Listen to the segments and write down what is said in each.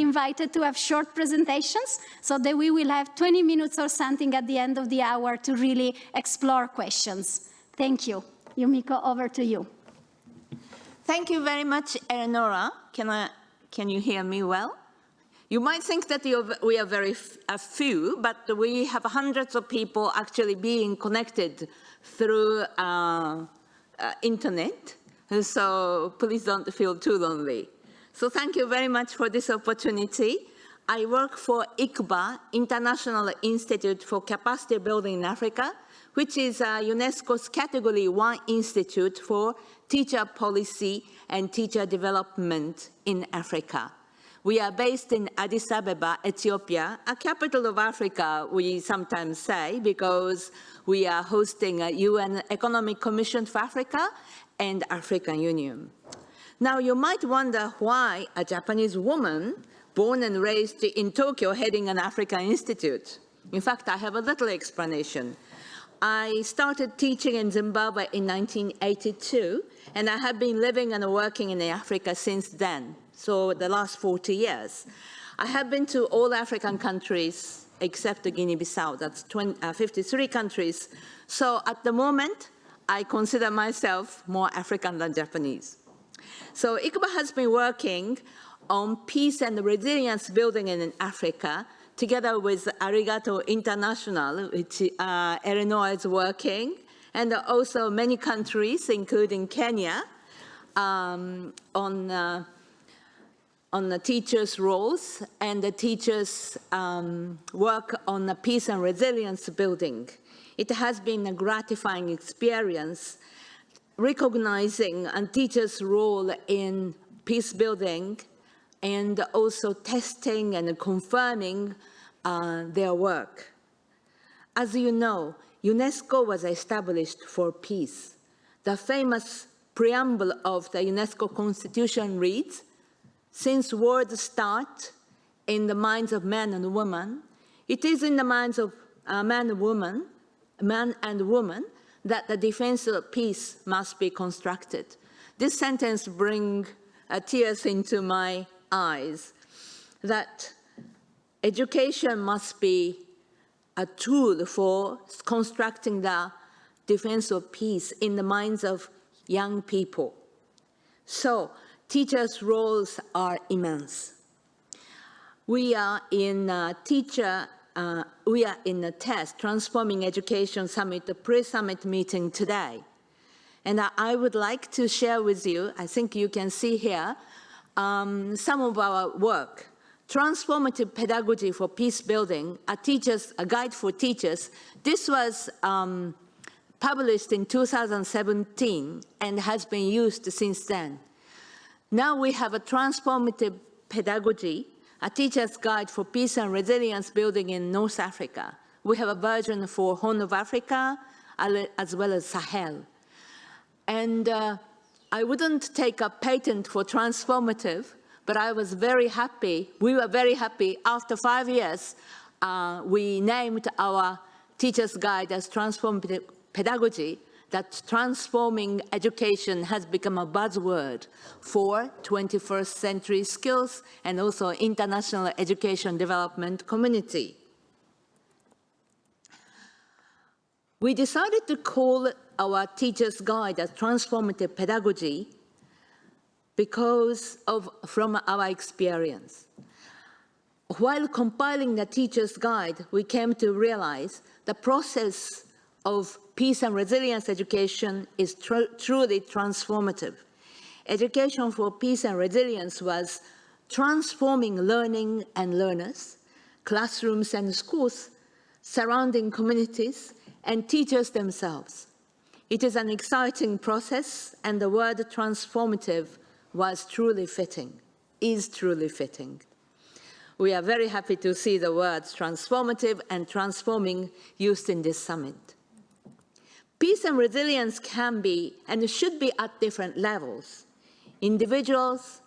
invited to have short presentations so that we will have 20 minutes or something at the end of the hour to really explore questions. Thank you. Yumiko, over to you. Thank you very much, Eleonora. Can you hear me well? You might think that we are very few, but we have hundreds of people actually being connected through internet. So please don't feel too lonely. So thank you very much for this opportunity. I work for ICBA, International Institute for Capacity Building in Africa, which is UNESCO's Category 1 Institute for Teacher Policy and Teacher Development in Africa. We are based in Addis Ababa, Ethiopia, a capital of Africa, we sometimes say, because we are hosting a UN Economic Commission for Africa and African Union. Now, you might wonder why a Japanese woman born and raised in Tokyo heading an African institute. In fact, I have a little explanation. I started teaching in Zimbabwe in 1982, and I have been living and working in Africa since then, so the last 40 years. I have been to all African countries except Guinea-Bissau, that's 53 countries. So at the moment, I consider myself more African than Japanese. So ICBA has been working on peace and resilience building in Africa together with Arigatou International, which Eleanor is working, and also many countries, including Kenya, on the teachers' roles and the teachers' work on the peace and resilience building. It has been a gratifying experience recognizing a teacher's role in peace building and also testing and confirming their work. As you know, UNESCO was established for peace. The famous preamble of the UNESCO Constitution reads, "Since world start in the minds of men and women, it is in the minds of man and woman that the defense of peace must be constructed." This sentence brings tears into my eyes, that education must be a tool for constructing the defense of peace in the minds of young people. So teachers' roles are immense. We are in a TEST, Transforming Education Summit, the pre-summit meeting today. And I would like to share with you, I think you can see here, some of our work. Transformative Pedagogy for Peace Building, a guide for teachers. This was published in 2017 and has been used since then. Now we have a Transformative Pedagogy, a teacher's guide for peace and resilience building in North Africa. We have a version for Horn of Africa, as well as Sahel. And I wouldn't take a patent for transformative, but I was very happy, we were very happy, after 5 years, we named our teacher's guide as Transformative Pedagogy, that transforming education has become a buzzword for 21st century skills and also international education development community. We decided to call our teacher's guide as Transformative Pedagogy from our experience. While compiling the teacher's guide, we came to realize the process of peace and resilience education is truly transformative. Education for peace and resilience was transforming learning and learners, classrooms and schools, surrounding communities, and teachers themselves. It is an exciting process, and the word transformative was truly fitting, is truly fitting. We are very happy to see the words transformative and transforming used in this summit. Peace and resilience can be and should be at different levels. Individuals,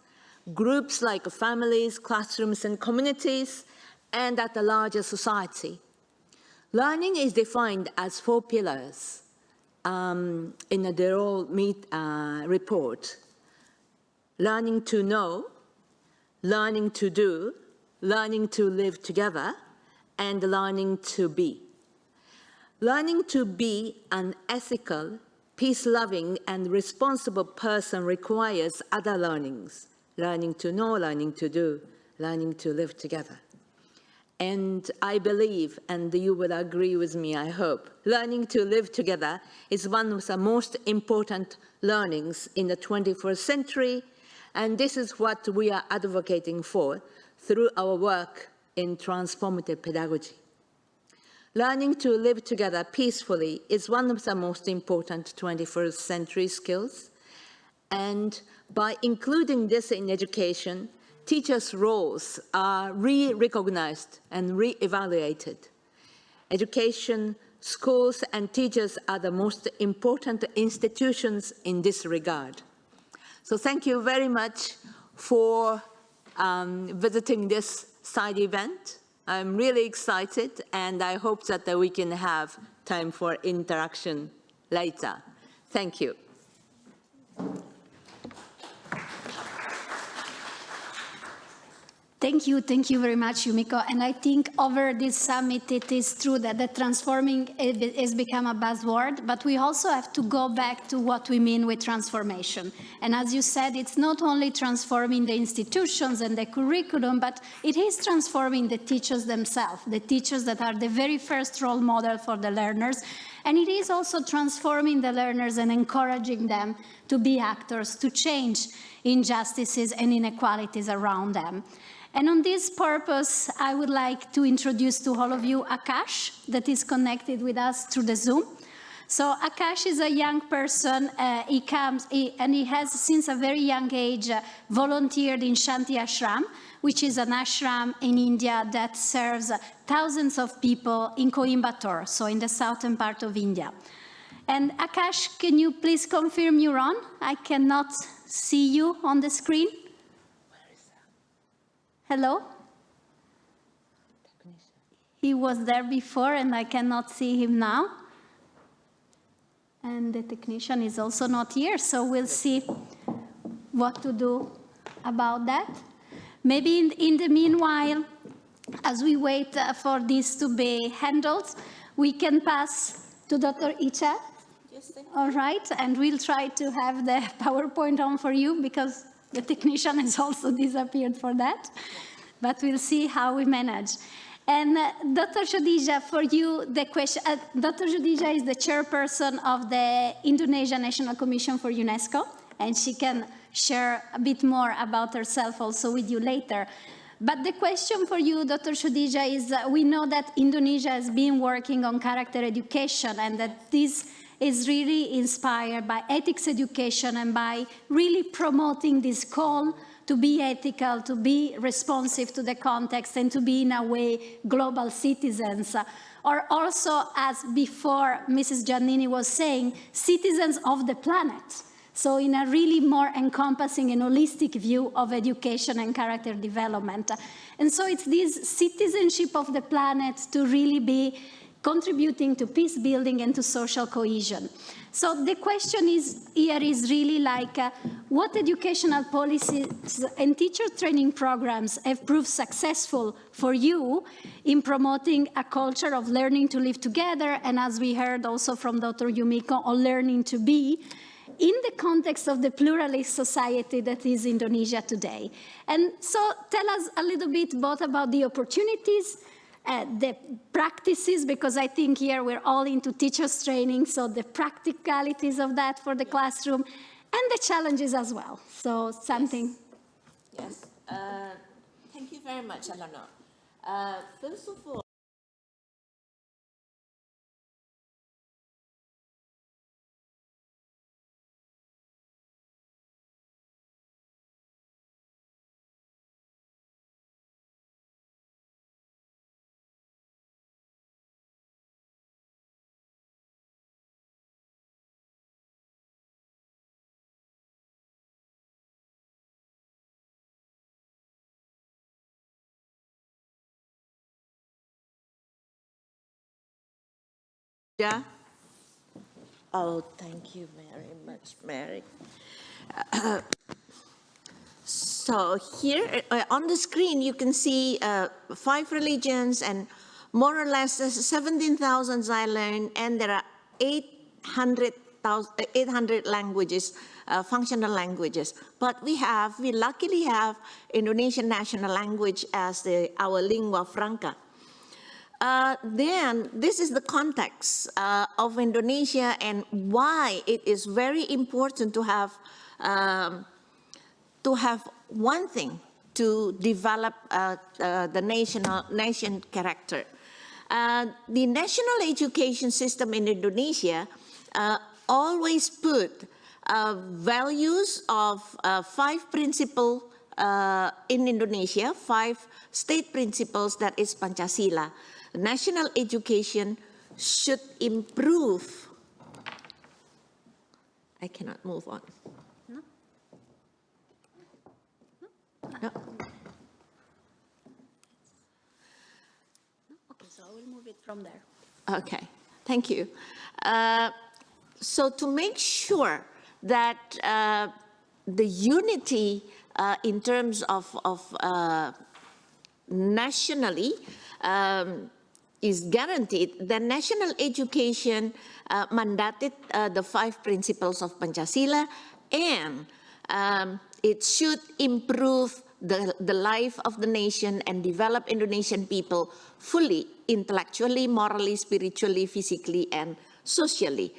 groups like families, classrooms, and communities, and at a larger society. Learning is defined as 4 pillars in the Derol report. Learning to know, learning to do, learning to live together, and learning to be. Learning to be an ethical, peace-loving, and responsible person requires other learnings: learning to know, learning to do, learning to live together. And I believe, and you will agree with me, I hope, learning to live together is one of the most important learnings in the 21st century, and this is what we are advocating for through our work in transformative pedagogy. Learning to live together peacefully is one of the most important 21st century skills, and by including this in education, teachers' roles are re-recognized and re-evaluated. Education, schools, and teachers are the most important institutions in this regard. So thank you very much for visiting this side event. I'm really excited, and I hope that we can have time for interaction later. Thank you. Thank you very much, Yumiko. And I think over this summit, it is true that the transforming has become a buzzword, but we also have to go back to what we mean with transformation. And as you said, it's not only transforming the institutions and the curriculum, but it is transforming the teachers themselves, the teachers that are the very first role model for the learners. And it is also transforming the learners and encouraging them to be actors, to change injustices and inequalities around them. And on this purpose, I would like to introduce to all of you Akash, that is connected with us through the Zoom. So Akash is a young person. He has, since a very young age, volunteered in Shanti Ashram, which is an ashram in India that serves thousands of people in Coimbatore, so in the southern part of India. And Akash, can you please confirm you're on? I cannot see you on the screen. Hello? He was there before, and I cannot see him now. And the technician is also not here, so we'll see what to do about that. Maybe in the meanwhile, as we wait for this to be handled, we can pass to Dr. Icha. All right, and we'll try to have the PowerPoint on for you, because the technician has also disappeared for that, but we'll see how we manage. And Dr. Khadija, for you, the question, Dr. Khadija is the chairperson of the Indonesia National Commission for UNESCO, and she can share a bit more about herself also with you later. But the question for you, Dr. Khadija, is we know that Indonesia has been working on character education, and that this is really inspired by ethics education and by really promoting this call to be ethical, to be responsive to the context, and to be, in a way, global citizens. Or also, as before Mrs. Giannini was saying, citizens of the planet. So in a really more encompassing and holistic view of education and character development. And so it's this citizenship of the planet to really be contributing to peace building and to social cohesion. So the question here is really like, what educational policies and teacher training programs have proved successful for you in promoting a culture of learning to live together, and as we heard also from Dr. Yumiko, on learning to be, in the context of the pluralist society that is Indonesia today. And so tell us a little bit both about the opportunities, the practices, because I think here we're all into teachers training, so the practicalities of that for the classroom, and the challenges as well. So something. Yes. Thank you very much, Eleanor. First of all, Yeah. oh, thank you very much, Mary. So here on the screen, you can see 5 religions and more or less 17,000 I learned, and there are 800 languages, functional languages. But we luckily have Indonesian national language as our lingua franca. Then this is the context of Indonesia and why it is very important to have one thing to develop the nation character. The national education system in Indonesia always put values of 5 principles in Indonesia, 5 state principles, that is Pancasila. National education should improve. I cannot move on. No. Okay, so I will move it from there. Okay, thank you. So to make sure that the unity in terms of nationally is guaranteed, the national education mandated the 5 principles of Pancasila, and it should improve the life of the nation and develop Indonesian people fully, intellectually, morally, spiritually, physically, and socially.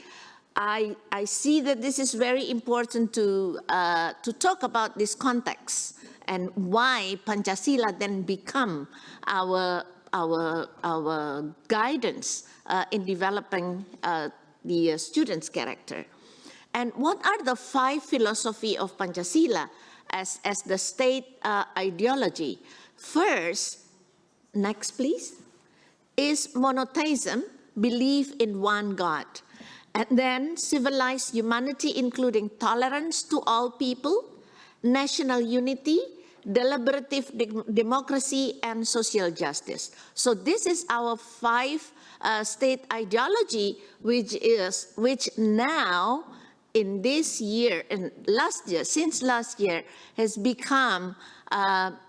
I see that this is very important to talk about this context and why Pancasila then become our guidance in developing the student's character. And what are the 5 philosophy of Pancasila as the state ideology? First, next please, is monotheism, belief in one God. And then civilized humanity, including tolerance to all people, national unity, deliberative democracy, and social justice. So this is our 5 state ideology, which now in this year and last year, since last year, has become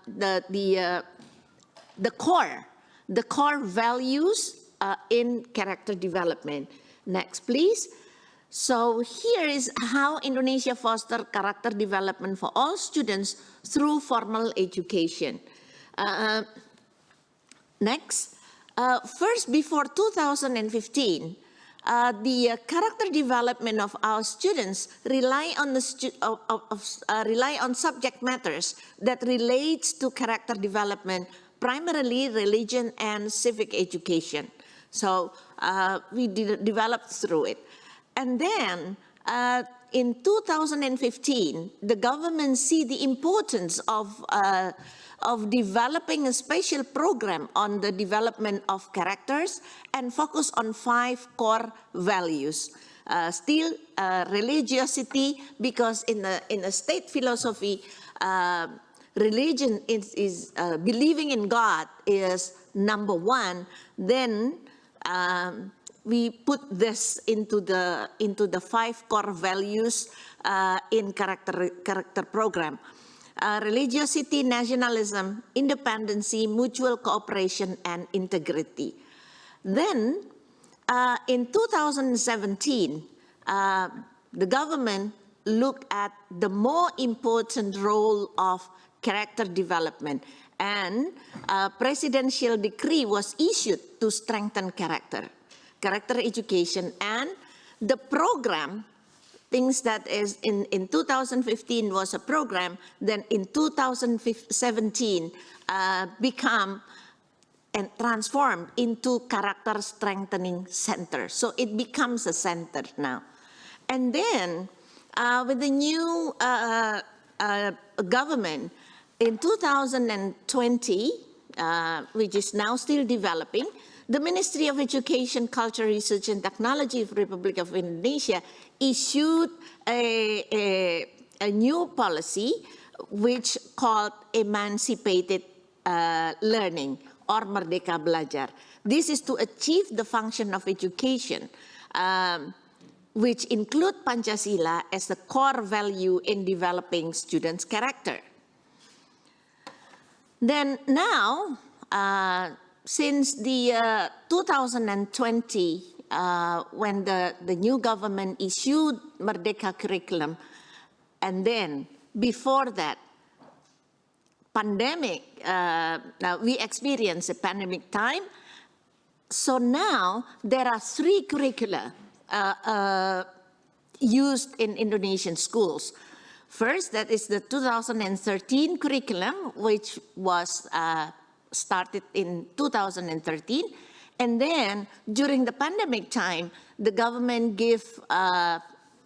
the core values in character development. Next, please. So here is how Indonesia foster character development for all students through formal education. Next. First, before 2015, the character development of our students rely on subject matters that relates to character development, primarily religion and civic education. So we developed through it. And then in 2015, the government see the importance of developing a special program on the development of characters and focus on 5 core values. Still religiosity, because in the state philosophy, religion is believing in God is number 1. Then we put this into the 5 core values in character program. Religiosity, nationalism, independency, mutual cooperation, and integrity. Then, in 2017, the government looked at the more important role of character development, and a presidential decree was issued to strengthen character education, and the program, things that is in 2015 was a program, then in 2017 become and transformed into character strengthening center. So it becomes a center now. And then with the new government in 2020, which is now still developing, the Ministry of Education, Culture, Research and Technology of the Republic of Indonesia issued a new policy which called emancipated learning, or Merdeka Belajar. This is to achieve the function of education, which include Pancasila as the core value in developing students' character. Then now, since the 2020, when the new government issued Merdeka curriculum, and then before that, pandemic, now we experienced a pandemic time. So now there are 3 curricula used in Indonesian schools. First, that is the 2013 curriculum, which was started in 2013. And then during the pandemic time, the government gave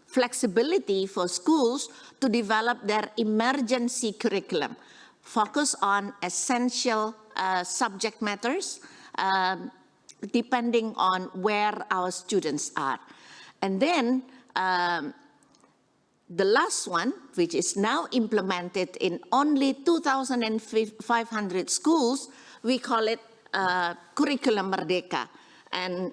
flexibility for schools to develop their emergency curriculum, focus on essential subject matters, depending on where our students are. And then the last one, which is now implemented in only 2,500 schools, we call it Curriculum Merdeka. And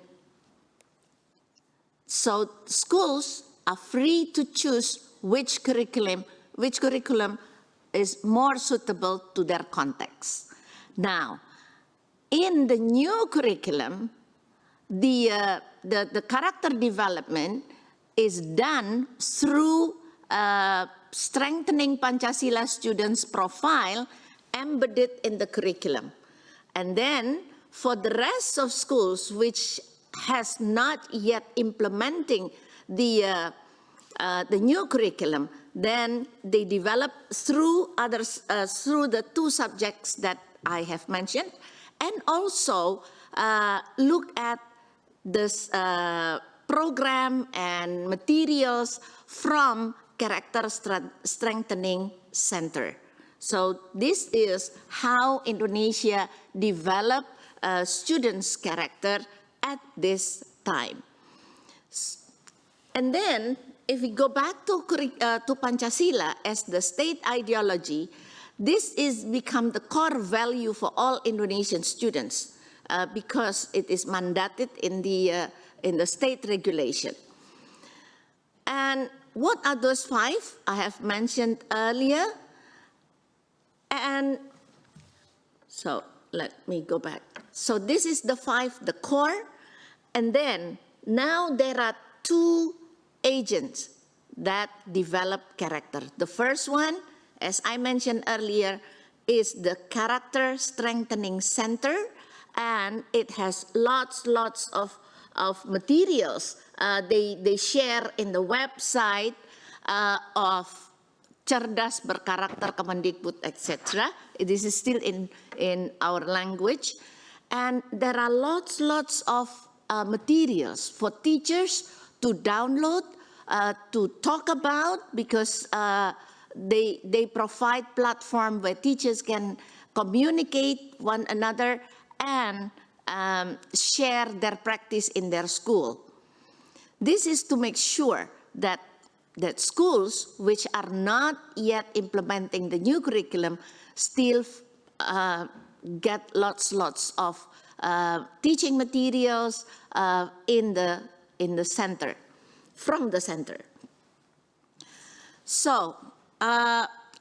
so schools are free to choose which curriculum is more suitable to their context. Now, in the new curriculum, the character development is done through strengthening Pancasila students' profile embedded in the curriculum. And then for the rest of schools which has not yet implementing the new curriculum, then they develop through others, through the 2 subjects that I have mentioned, and also look at this program and materials from Character Strengthening Center. So this is how Indonesia developed students' character at this time. And then, if we go back to Pancasila as the state ideology, this is become the core value for all Indonesian students because it is mandated in the state regulation. And what are those 5 I have mentioned earlier? And so let me go back. So this is the 5, the core. And then now there are 2 agents that develop character. The first one, as I mentioned earlier, is the Character Strengthening Center, and it has lots of materials they share in the website of Cerdas Berkarakter Kemendikbud, etc. This is still in our language. And there are lots of materials for teachers to download, to talk about, because they provide platform where teachers can communicate one another and share their practice in their school. This is to make sure that schools which are not yet implementing the new curriculum still get lots of teaching materials in the center, from the center. So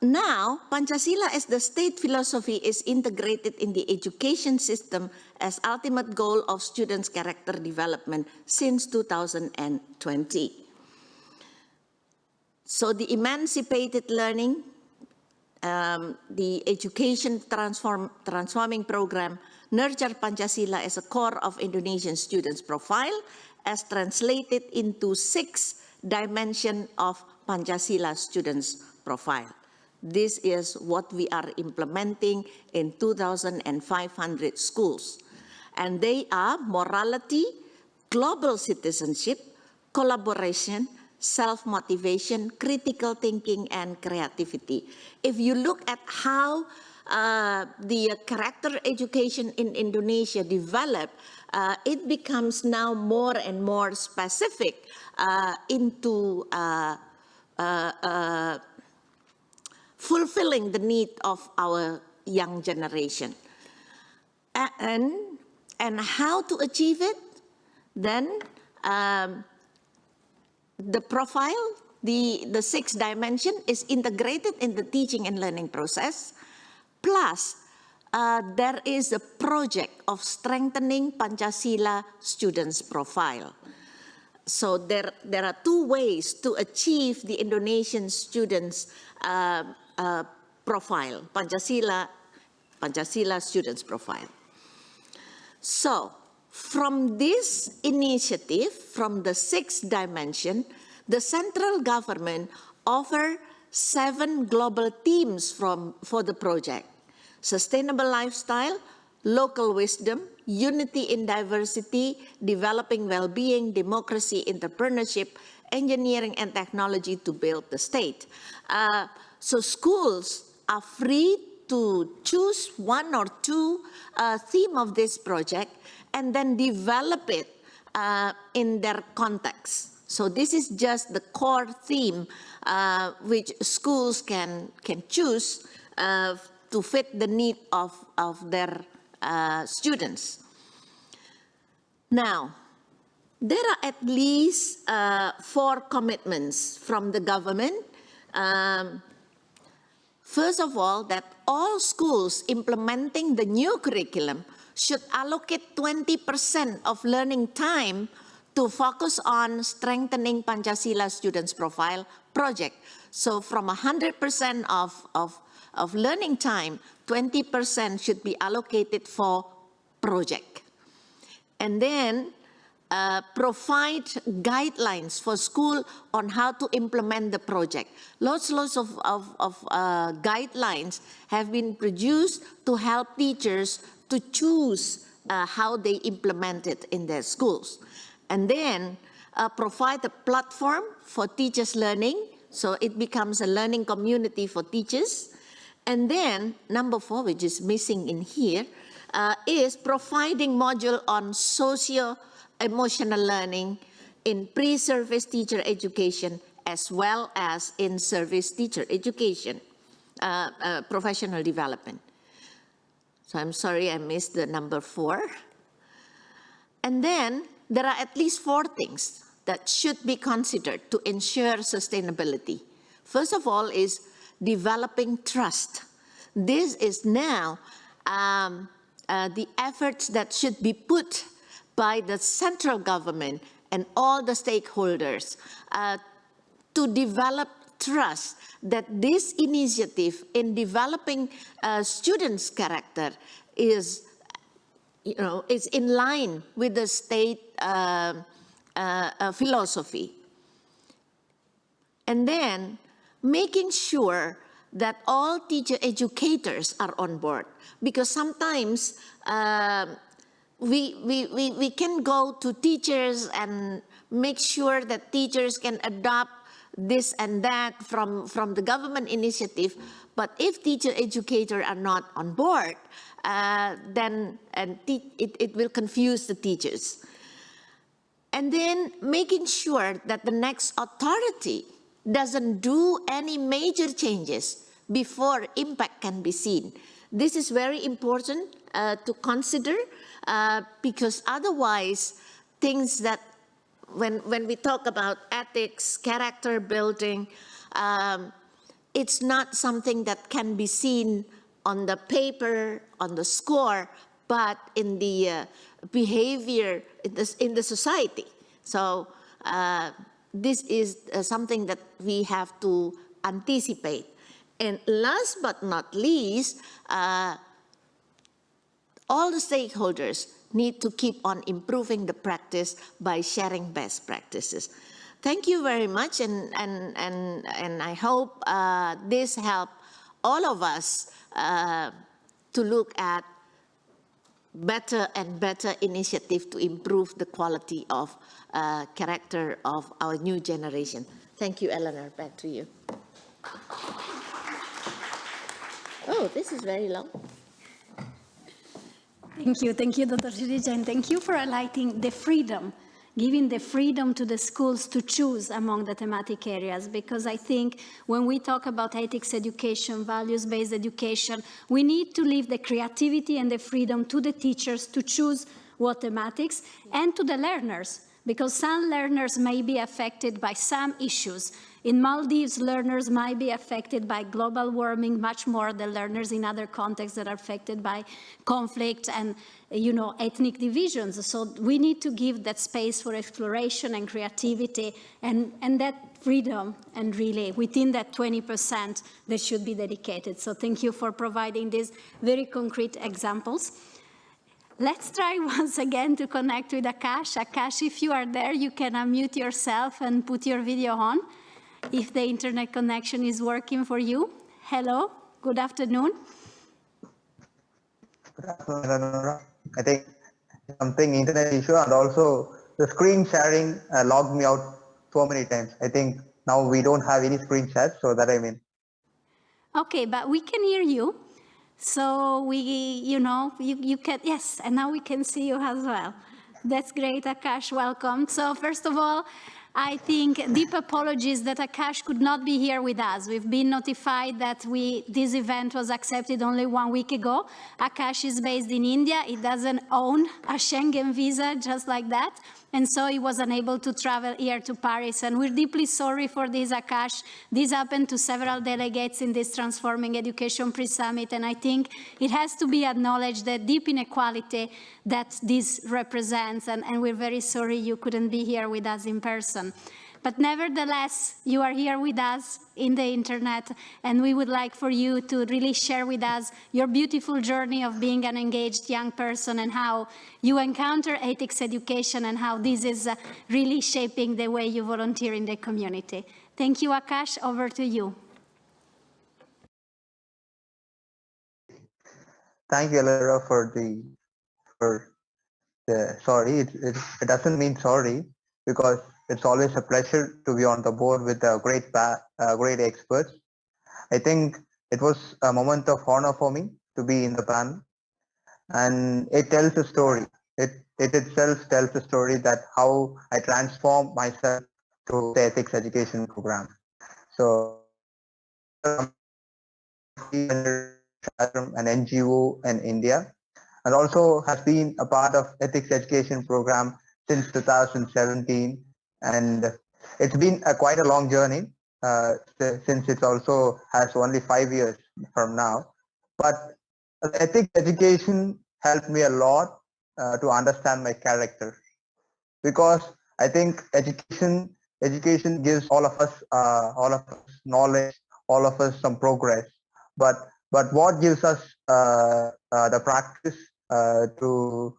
now Pancasila as the state philosophy is integrated in the education system as ultimate goal of students' character development since 2020. So the emancipated learning, the education transforming program nurture Pancasila as a core of Indonesian students' profile as translated into 6 dimensions of Pancasila students' profile. This is what we are implementing in 2,500 schools. And they are morality, global citizenship, collaboration, self-motivation, critical thinking, and creativity. If you look at how the character education in Indonesia developed, it becomes now more and more specific into fulfilling the need of our young generation. And how to achieve it? Then the profile, the 6 dimension is integrated in the teaching and learning process. Plus, there is a project of strengthening Pancasila students' profile. So there are two ways to achieve the Indonesian students' profile, Pancasila students' profile. So from this initiative, from the 6th dimension, the central government offered 7 global themes for the project: sustainable lifestyle, local wisdom, unity in diversity, developing well-being, democracy, entrepreneurship, engineering and technology to build the state. So schools are free to choose 1 or 2 themes of this project and then develop it in their context. So this is just the core theme which schools can choose to fit the need of their students. Now, there are at least 4 commitments from the government. First of all, that all schools implementing the new curriculum should allocate 20% of learning time to focus on strengthening Pancasila students' profile project. So from 100% of learning time, 20% should be allocated for project. And then provide guidelines for school on how to implement the project. Lots of guidelines have been produced to help teachers to choose how they implement it in their schools. And then provide a platform for teachers' learning, so it becomes a learning community for teachers. And then, number 4, which is missing in here, is providing module on socio-emotional learning in pre-service teacher education as well as in service teacher education, professional development. So I'm sorry I missed the number 4. And then there are at least 4 things that should be considered to ensure sustainability. First of all is developing trust. This is now the efforts that should be put by the central government and all the stakeholders to develop trust that this initiative in developing students' character is in line with the state philosophy. And then making sure that all teacher educators are on board, because sometimes we can go to teachers and make sure that teachers can adopt this and that from the government initiative, but if teacher educators are not on board, then it will confuse the teachers. And then making sure that the next authority doesn't do any major changes before impact can be seen. This is very important to consider because otherwise things that when we talk about ethics, character building, it's not something that can be seen on the paper, on the score, but in the behavior in the society. So this is something that we have to anticipate. And last but not least, all the stakeholders need to keep on improving the practice by sharing best practices. Thank you very much, and I hope this helped all of us to look at better and better initiative to improve the quality of character of our new generation. Thank you, Eleanor. Back to you. Oh, this is very long. Thank you, Dr. Shirija, and thank you for highlighting the freedom, giving the freedom to the schools to choose among the thematic areas, because I think when we talk about ethics education, values-based education, we need to leave the creativity and the freedom to the teachers to choose what thematics, and to the learners because some learners may be affected by some issues. In Maldives, learners might be affected by global warming much more than learners in other contexts that are affected by conflict and, ethnic divisions. So we need to give that space for exploration and creativity and that freedom, and really within that 20% that should be dedicated. So thank you for providing these very concrete examples. Let's try once again to connect with Akash. Akash, if you are there, you can unmute yourself and put your video on if the internet connection is working for you. Hello, good afternoon. Good afternoon. I think something internet issue, and also the screen sharing logged me out so many times. I think now we don't have any screen share, so that I mean. Okay, but we can hear you. So you can, yes, and now we can see you as well. That's great, Akash, welcome. So first of all, I think deep apologies that Akash could not be here with us. We've been notified that this event was accepted only 1 week ago. Akash is based in India. He doesn't own a Schengen visa just like that. And so he was unable to travel here to Paris. And we're deeply sorry for this, Akash. This happened to several delegates in this Transforming Education Pre-Summit. And I think it has to be acknowledged that deep inequality that this represents. And we're very sorry you couldn't be here with us in person. But nevertheless, you are here with us in the internet, and we would like for you to really share with us your beautiful journey of being an engaged young person and how you encounter ethics education and how this is really shaping the way you volunteer in the community. Thank you, Akash. Over to you. Thank you, Elera, for the sorry. It doesn't mean sorry, because it's always a pleasure to be on the board with great experts. I think it was a moment of honor for me to be in the panel, and it tells a story. It itself tells a story that how I transformed myself through the ethics education program. So, an NGO in India, and also has been a part of ethics education program since 2017, and it's been quite a long journey since it also has only 5 years from now. But ethics education helped me a lot to understand my character, because I think education gives all of us knowledge, all of us some progress. But what gives us the practice to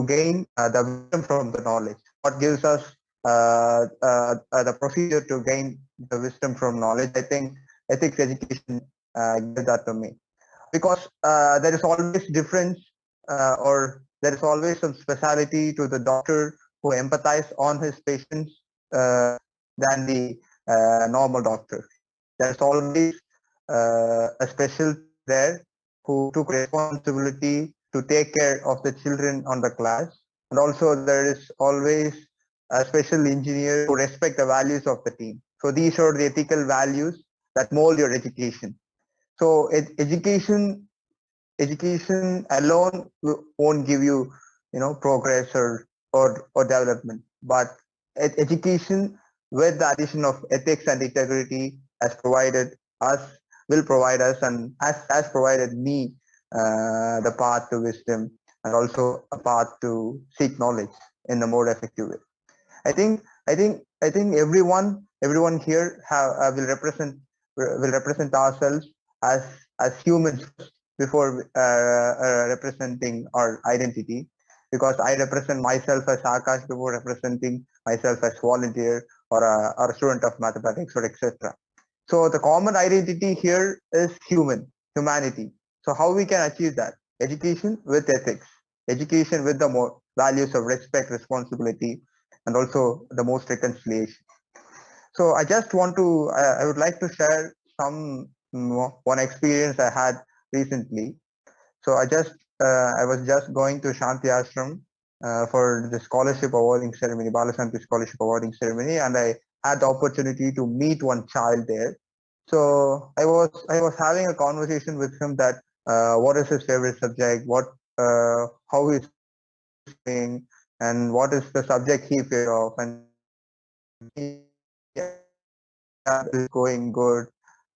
gain the wisdom from the knowledge? What gives us the procedure to gain the wisdom from knowledge? I think ethics education gives that to me, because there is always difference or there is always some speciality to the doctor who empathize on his patients than the normal doctor. There's always a special there who took responsibility to take care of the children on the class, and also there is always a special engineer who respect the values of the team. So these are the ethical values that mold your education. So education alone won't give you progress or development, but education with the addition of ethics and integrity will provide us and has provided me the path to wisdom, and also a path to seek knowledge in a more effective way. I think everyone here will represent ourselves as humans before representing our identity, because I represent myself as Akash before representing myself as volunteer or a student of mathematics or etc. So the common identity here is humanity. So how we can achieve that? Education with ethics, education with the more values of respect, responsibility, and also the most reconciliation. So I just want to, I would like to share one experience I had recently. So I was just going to Shanti Ashram for the scholarship awarding ceremony, Balasanti scholarship awarding ceremony, and I had the opportunity to meet one child there. So I was having a conversation with him that what is his favorite subject, how he's doing, and what is the subject he fear of, and is going good.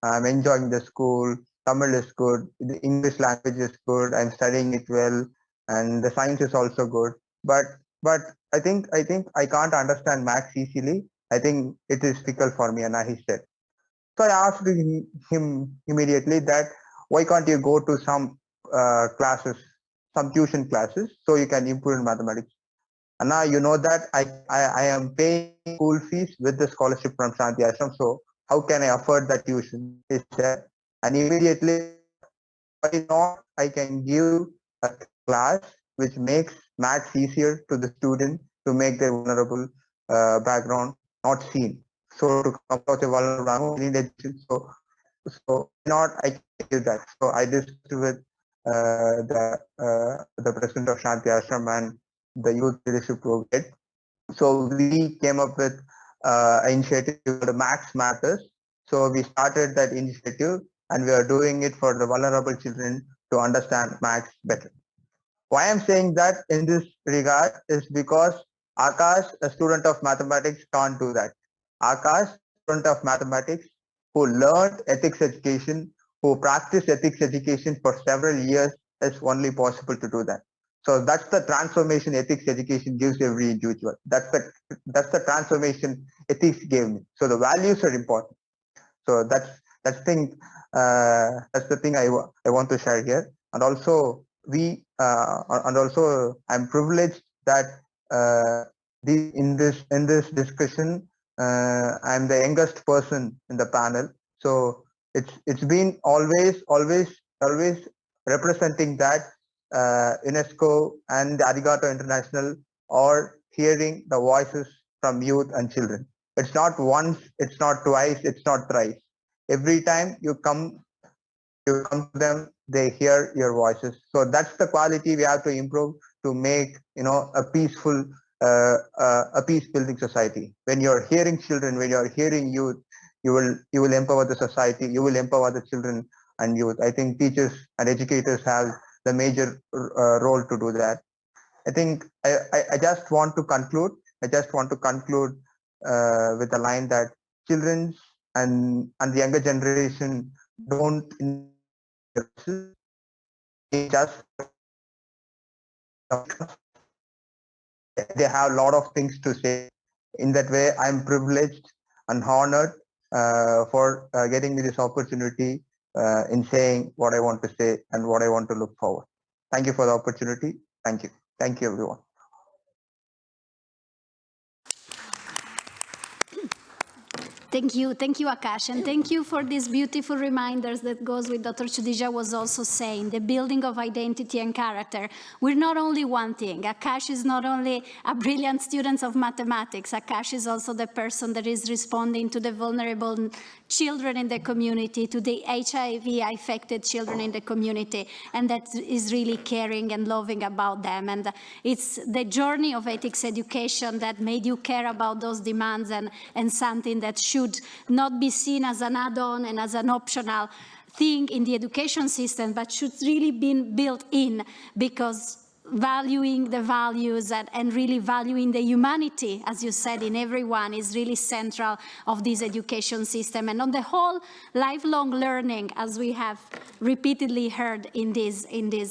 I'm enjoying the school. Tamil is good. The English language is good. I'm studying it well, and the science is also good. But I think I can't understand maths easily. I think it is difficult for me, and he said. So I asked him immediately that why can't you go to some classes, some tuition classes, so you can improve in mathematics. And now you know that I am paying school fees with the scholarship from Shanti Ashram. So how can I afford the tuition? He said, and immediately, why not? I can give a class which makes maths easier to the student to make their vulnerable background not seen. So to come out a vulnerable background, we need education. So not I can do that. So I discussed with the president of Shanti Ashram and the youth leadership program. So we came up with an initiative called Max Matters. So we started that initiative, and we are doing it for the vulnerable children to understand Max better. Why I'm saying that in this regard is because Akash, a student of mathematics, can't do that. Akash, student of mathematics, who learned ethics education, who practiced ethics education for several years, is only possible to do that. So that's the transformation ethics education gives every individual. That's the transformation ethics gave me. So the values are important. So that's thing that's the thing I want to share here. And also I'm privileged that in this discussion I'm the youngest person in the panel. So it's been always representing that UNESCO and the Arigatou International are hearing the voices from youth and children. It's not once, it's not twice, it's not thrice. Every time you come to them, they hear your voices. So that's the quality we have to improve to make a peaceful, a peace building society. When you're hearing children, when you're hearing youth, you will empower the society. You will empower the children and youth. I think teachers and educators have the major role to do that. I think I just want to conclude. I just want to conclude with a line that children and the younger generation don't just they have a lot of things to say. In that way, I'm privileged and honored for getting me this opportunity in saying what I want to say and what I want to look forward. Thank you for the opportunity. Thank you. Thank you, everyone. Thank you, Akash, and thank you for these beautiful reminders that goes with Dr. Chudija was also saying, the building of identity and character. We're not only one thing. Akash is not only a brilliant student of mathematics, Akash is also the person that is responding to the vulnerable children in the community, to the HIV-affected children in the community, and that is really caring and loving about them. And it's the journey of ethics education that made you care about those demands and something that should not be seen as an add-on and as an optional thing in the education system, but should really be built in, because valuing the values and really valuing the humanity, as you said, in everyone is really central of this education system. And on the whole, lifelong learning, as we have repeatedly heard in this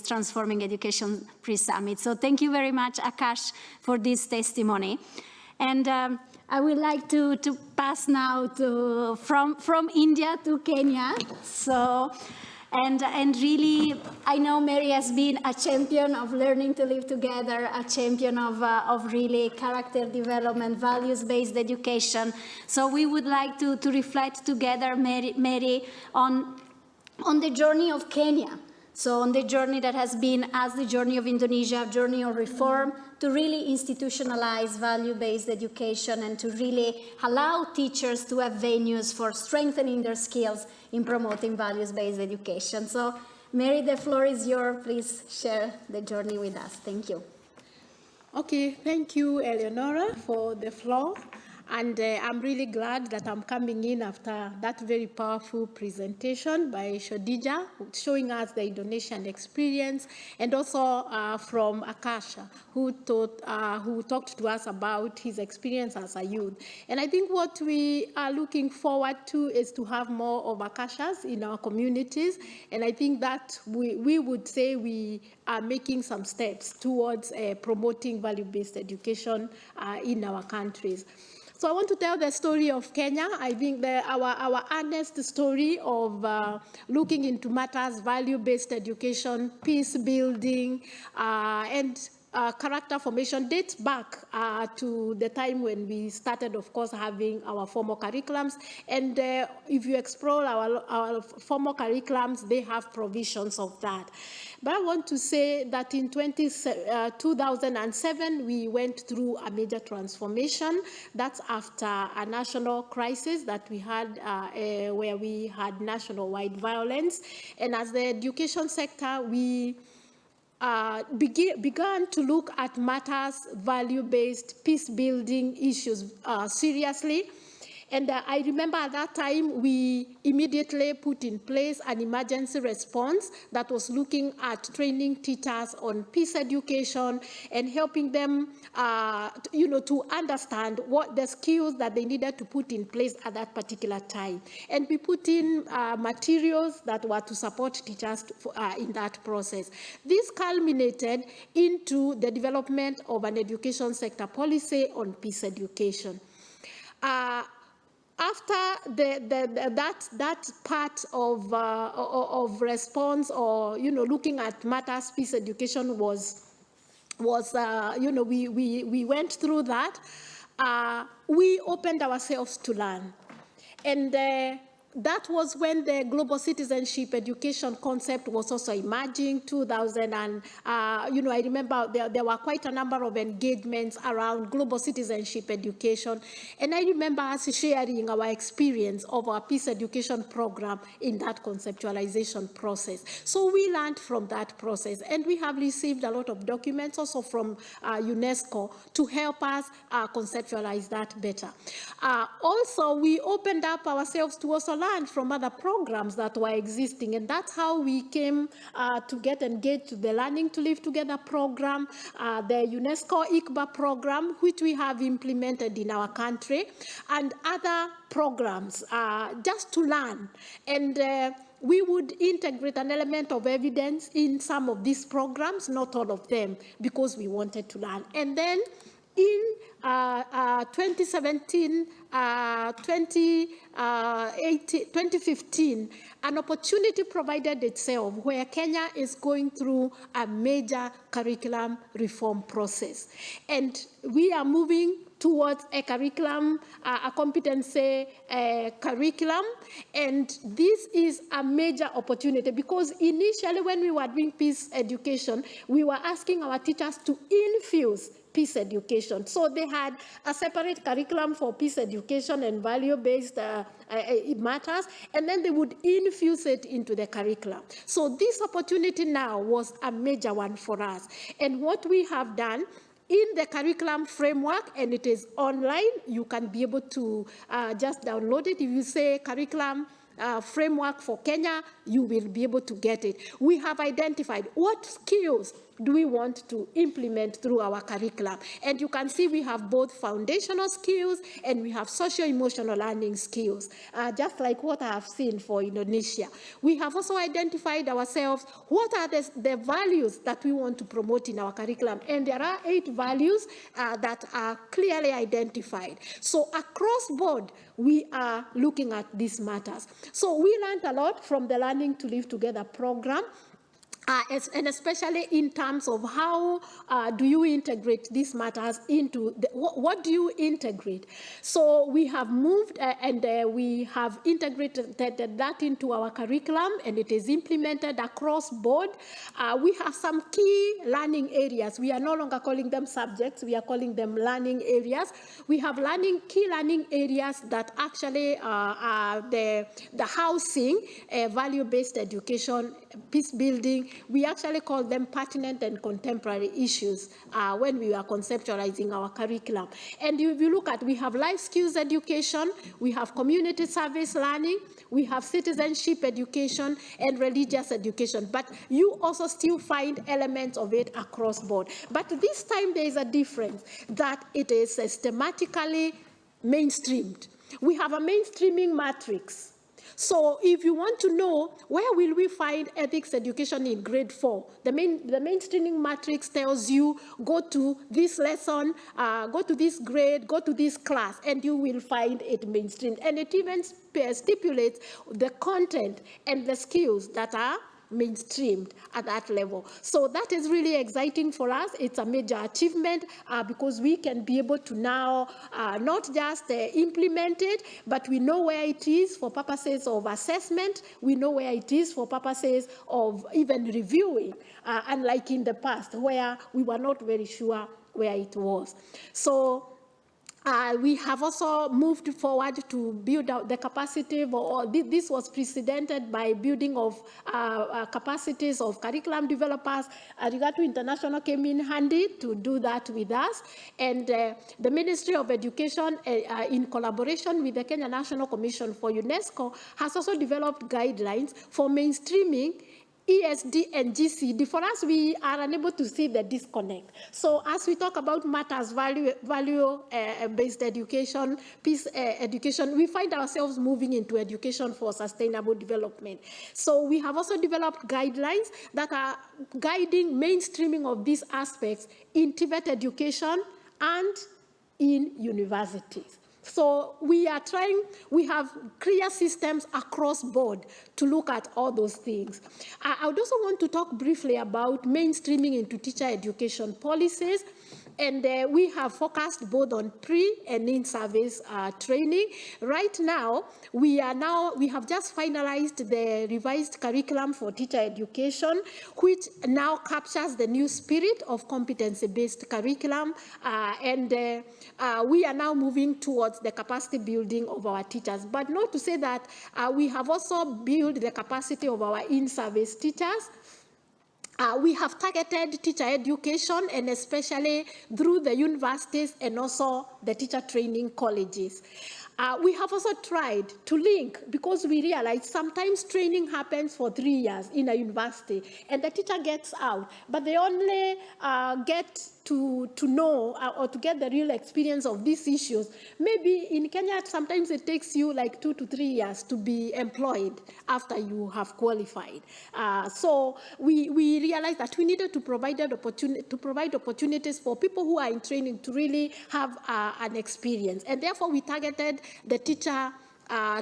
Transforming Education Pre-Summit. So thank you very much, Akash, for this testimony. And I would like to pass now from India to Kenya. So. And really, I know Mary has been a champion of learning to live together, a champion of really character development, values-based education. So we would like to reflect together, Mary, on the journey of Kenya. So on the journey that has been, as the journey of Indonesia, a journey of reform, to really institutionalize value-based education and to really allow teachers to have venues for strengthening their skills in promoting values-based education. So, Mary, the floor is yours. Please share the journey with us. Thank you. Okay, thank you, Eleonora, for the floor. And I'm really glad that I'm coming in after that very powerful presentation by Shodija, showing us the Indonesian experience, and also from Akasha, who talked to us about his experience as a youth. And I think what we are looking forward to is to have more of Akashas in our communities. And I think that we would say we are making some steps towards promoting value-based education in our countries. So I want to tell the story of Kenya. I think our honest story of looking into matters, value-based education, peace building, and character formation dates back to the time when we started, of course, having our formal curriculums. And if you explore our formal curriculums, they have provisions of that. But I want to say that in 2007, we went through a major transformation. That's after a national crisis that we had where we had nationwide violence. And as the education sector, we began to look at matters, value-based, peace-building issues seriously. And I remember at that time, we immediately put in place an emergency response that was looking at training teachers on peace education and helping them, to understand what the skills that they needed to put in place at that particular time. And we put in materials that were to support teachers in that process. This culminated into the development of an education sector policy on peace education. After that part of response, or looking at matters, peace education was we went through that. We opened ourselves to learn, and that was when the global citizenship education concept was also emerging, 2000, and I remember there were quite a number of engagements around global citizenship education, and I remember us sharing our experience of our peace education program in that conceptualization process. So we learned from that process, and we have received a lot of documents also from UNESCO to help us conceptualize that better. Also, we opened up ourselves to also learn from other programs that were existing, and that's how we came to get engaged to the Learning to Live Together program, the UNESCO ICBA program, which we have implemented in our country, and other programs just to learn. And we would integrate an element of evidence in some of these programs, not all of them, because we wanted to learn. And then in 2017, 2015, an opportunity provided itself where Kenya is going through a major curriculum reform process. And we are moving towards a curriculum, a competency curriculum. And this is a major opportunity because initially when we were doing peace education, we were asking our teachers to infuse peace education. So they had a separate curriculum for peace education and value-based matters, and then they would infuse it into the curriculum. So this opportunity now was a major one for us. And what we have done in the curriculum framework, and it is online, you can be able to just download it. If you say curriculum framework for Kenya, you will be able to get it. We have identified what skills do we want to implement through our curriculum. And you can see we have both foundational skills and we have socio-emotional learning skills, just like what I have seen for Indonesia. We have also identified ourselves what are the values that we want to promote in our curriculum. And there are 8 values that are clearly identified. So across board, we are looking at these matters. So we learned a lot from the Learning to Live Together program. And especially in terms of how do you integrate these matters into, what do you integrate? So we have moved and we have integrated that into our curriculum, and it is implemented across board. We have some key learning areas. We are no longer calling them subjects, we are calling them learning areas. We have key learning areas that actually are the housing, value-based education, peace building, we actually call them pertinent and contemporary issues when we are conceptualizing our curriculum. And if you look at, we have life skills education, we have community service learning, we have citizenship education and religious education, but you also still find elements of it across board. But this time there is a difference, that it is systematically mainstreamed. We have a mainstreaming matrix. So if you want to know where will we find ethics education in grade 4, the mainstreaming matrix tells you, go to this lesson, go to this grade, go to this class, and you will find it mainstreamed. And it even stipulates the content and the skills that are mainstreamed at that level. So that is really exciting for us. It's a major achievement because we can be able to now not just implement it, but we know where it is for purposes of assessment. We know where it is for purposes of even reviewing, unlike in the past where we were not very sure where it was. So we have also moved forward to build out the capacity, this was precedented by building of capacities of curriculum developers. Arigatou International came in handy to do that with us. And the Ministry of Education, in collaboration with the Kenya National Commission for UNESCO, has also developed guidelines for mainstreaming ESD and GCD. For us, we are unable to see the disconnect. So as we talk about matters, value-based education, peace education, we find ourselves moving into education for sustainable development. So we have also developed guidelines that are guiding mainstreaming of these aspects in TVET education and in universities. So we have clear systems across board to look at all those things. I would also want to talk briefly about mainstreaming into teacher education policies. And we have focused both on pre and in-service training. Right now, we have just finalized the revised curriculum for teacher education, which now captures the new spirit of competency-based curriculum. We are now moving towards the capacity building of our teachers. But not to say that we have also built the capacity of our in-service teachers. We have targeted teacher education, and especially through the universities and also the teacher training colleges. We have also tried to link, because we realize sometimes training happens for 3 years in a university, and the teacher gets out, but they only get to know or to get the real experience of these issues. Maybe in Kenya, sometimes it takes you like 2 to 3 years to be employed after you have qualified. So we realized that we needed to provide opportunities for people who are in training to really have an experience. And therefore, we targeted the teacher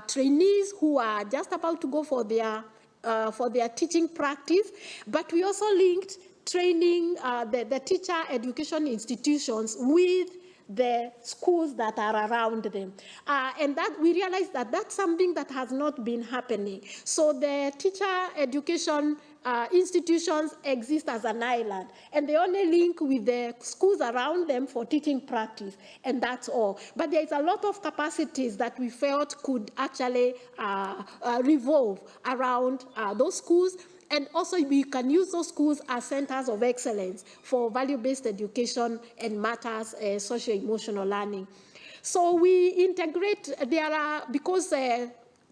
trainees who are just about to go for their teaching practice, but we also linked training the teacher education institutions with the schools that are around them. And that we realized that that's something that has not been happening. So the teacher education institutions exist as an island, and they only link with the schools around them for teaching practice, and that's all. But there is a lot of capacities that we felt could actually revolve around those schools. And also, we can use those schools as centers of excellence for value-based education and matters socio-emotional learning. So we integrate, because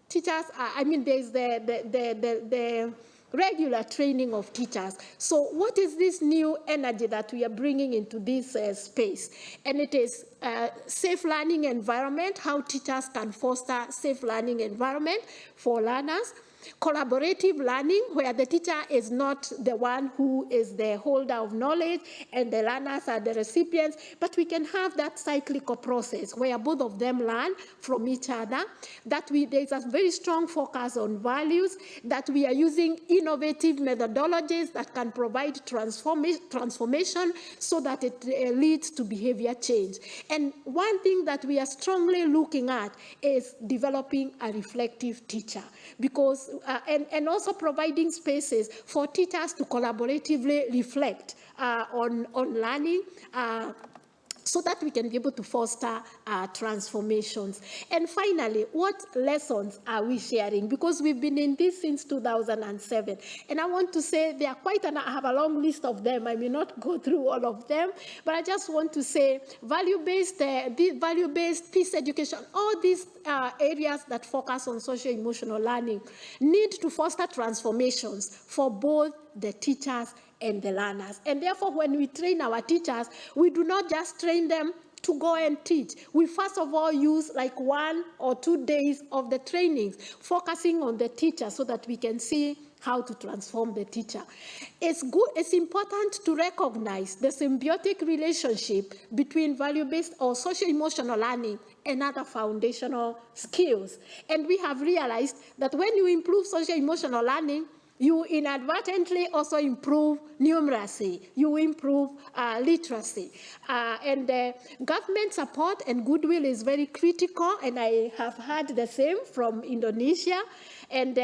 teachers, there's the regular training of teachers. So what is this new energy that we are bringing into this space? And it is safe learning environment, how teachers can foster safe learning environment for learners. Collaborative learning, where the teacher is not the one who is the holder of knowledge and the learners are the recipients, but we can have that cyclical process where both of them learn from each other, that there's a very strong focus on values, that we are using innovative methodologies that can provide transformation so that it leads to behavior change. And one thing that we are strongly looking at is developing a reflective teacher, because and also providing spaces for teachers to collaboratively reflect on learning. so that we can be able to foster transformations. And finally, what lessons are we sharing? Because we've been in this since 2007. And I want to say there are I have a long list of them. I may not go through all of them, but I just want to say value-based peace education, all these areas that focus on social-emotional learning need to foster transformations for both the teachers and the learners. And therefore, when we train our teachers, we do not just train them to go and teach. We first of all use like 1 or 2 days of the trainings, focusing on the teacher so that we can see how to transform the teacher. It's important to recognize the symbiotic relationship between value-based or social-emotional learning and other foundational skills. And we have realized that when you improve social-emotional learning, you inadvertently also improve numeracy, you improve literacy. And government support and goodwill is very critical, and I have heard the same from Indonesia. And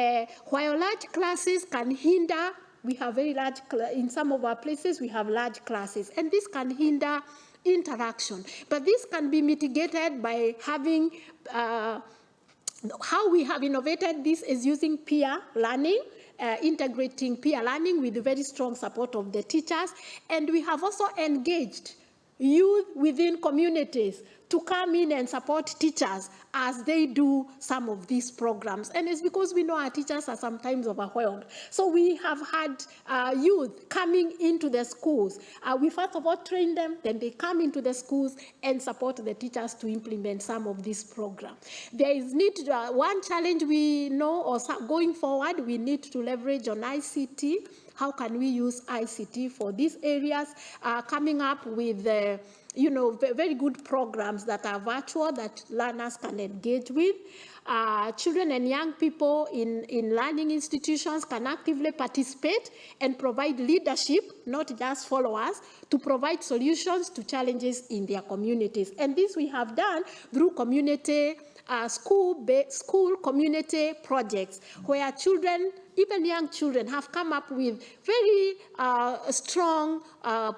while large classes can hinder, we have very large, in some of our places we have large classes, and this can hinder interaction. But this can be mitigated by having, how we have innovated this is using peer learning, integrating peer learning with the very strong support of the teachers. And we have also engaged youth within communities to come in and support teachers as they do some of these programs. And it's because we know our teachers are sometimes overwhelmed. So we have had youth coming into the schools. We first of all train them, then they come into the schools and support the teachers to implement some of these programs. There is one challenge we know, or going forward, we need to leverage on ICT. How can we use ICT for these areas? Coming up with very good programs that are virtual that learners can engage with. Children and young people in learning institutions can actively participate and provide leadership, not just followers, to provide solutions to challenges in their communities. And this we have done through community school community projects where children, even young children, have come up with very strong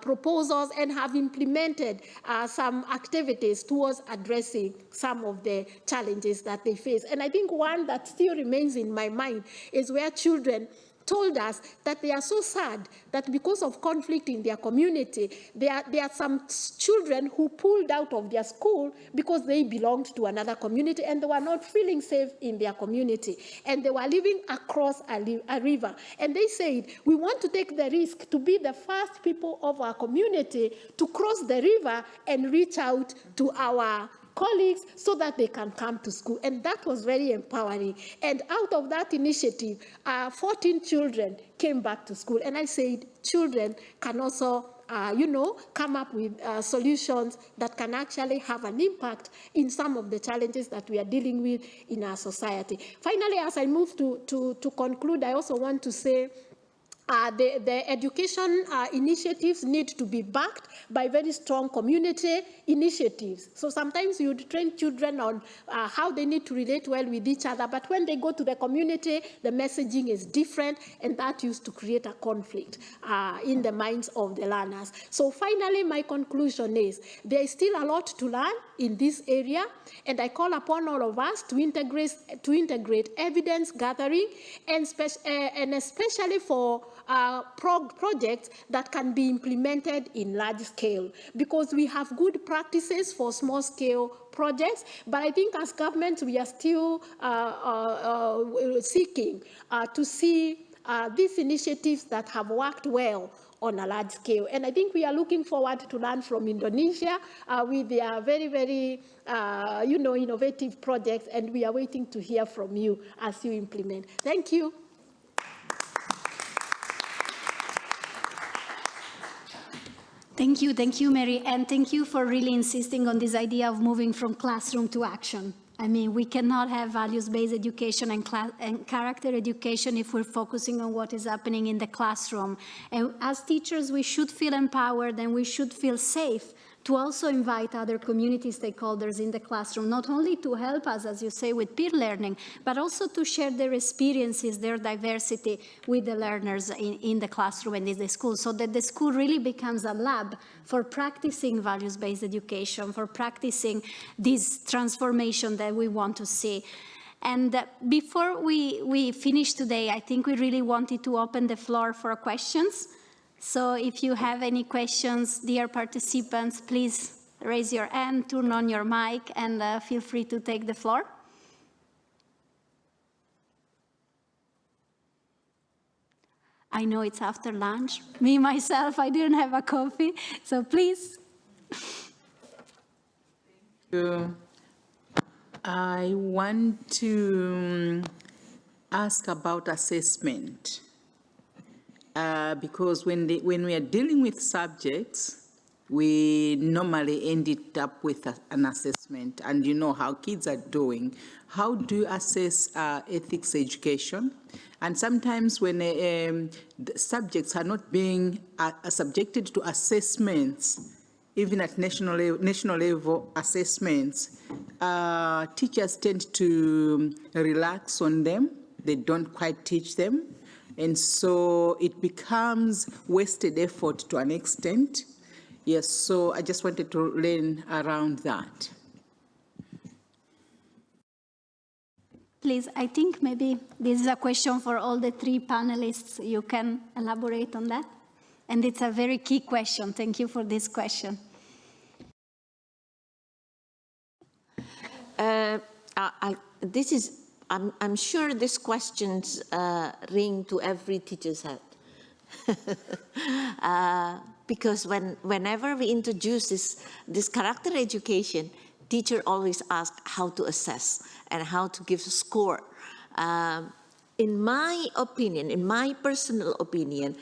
proposals and have implemented some activities towards addressing some of the challenges that they face. And I think one that still remains in my mind is where children told us that they are so sad that because of conflict in their community, there are some children who pulled out of their school because they belonged to another community and they were not feeling safe in their community. And they were living across a river. And they said, we want to take the risk to be the first people of our community to cross the river and reach out to our colleagues so that they can come to school. And that was very empowering. And out of that initiative, 14 children came back to school. And I said, children can also come up with solutions that can actually have an impact in some of the challenges that we are dealing with in our society. Finally, as I move to conclude, I also want to say the education initiatives need to be backed by very strong community initiatives. So sometimes you train children on how they need to relate well with each other, but when they go to the community, the messaging is different, and that used to create a conflict in the minds of the learners. So finally, my conclusion is there is still a lot to learn in this area, and I call upon all of us to integrate evidence gathering, and especially for projects that can be implemented in large scale, because we have good practices for small scale projects, but I think as governments we are still seeking to see these initiatives that have worked well on a large scale. And I think we are looking forward to learn from Indonesia with their very, very innovative projects, and we are waiting to hear from you as you implement. Thank you. Thank you, Mary, and thank you for really insisting on this idea of moving from classroom to action. I mean, we cannot have values-based education and character education if we're focusing on what is happening in the classroom. And as teachers, we should feel empowered and we should feel safe to also invite other community stakeholders in the classroom, not only to help us, as you say, with peer learning, but also to share their experiences, their diversity with the learners in the classroom and in the school, so that the school really becomes a lab for practicing values-based education, for practicing this transformation that we want to see. And before we finish today, I think we really wanted to open the floor for questions. So if you have any questions, dear participants, please raise your hand, turn on your mic, and feel free to take the floor. I know it's after lunch. Me, myself, I didn't have a coffee, so please. I want to ask about assessment. Because when we are dealing with subjects, we normally end it up with an assessment, and you know how kids are doing. How do you assess ethics education? And sometimes when the subjects are not being subjected to assessments, even at national level assessments, teachers tend to relax on them. They don't quite teach them. And so it becomes wasted effort to an extent. Yes, so I just wanted to learn around that. Please, I think maybe this is a question for all the three panelists. You can elaborate on that. And it's a very key question. Thank you for this question. I'm sure these questions ring to every teacher's head. Because whenever we introduce this character education, teacher always asks how to assess and how to give a score. In my opinion, in my personal opinion,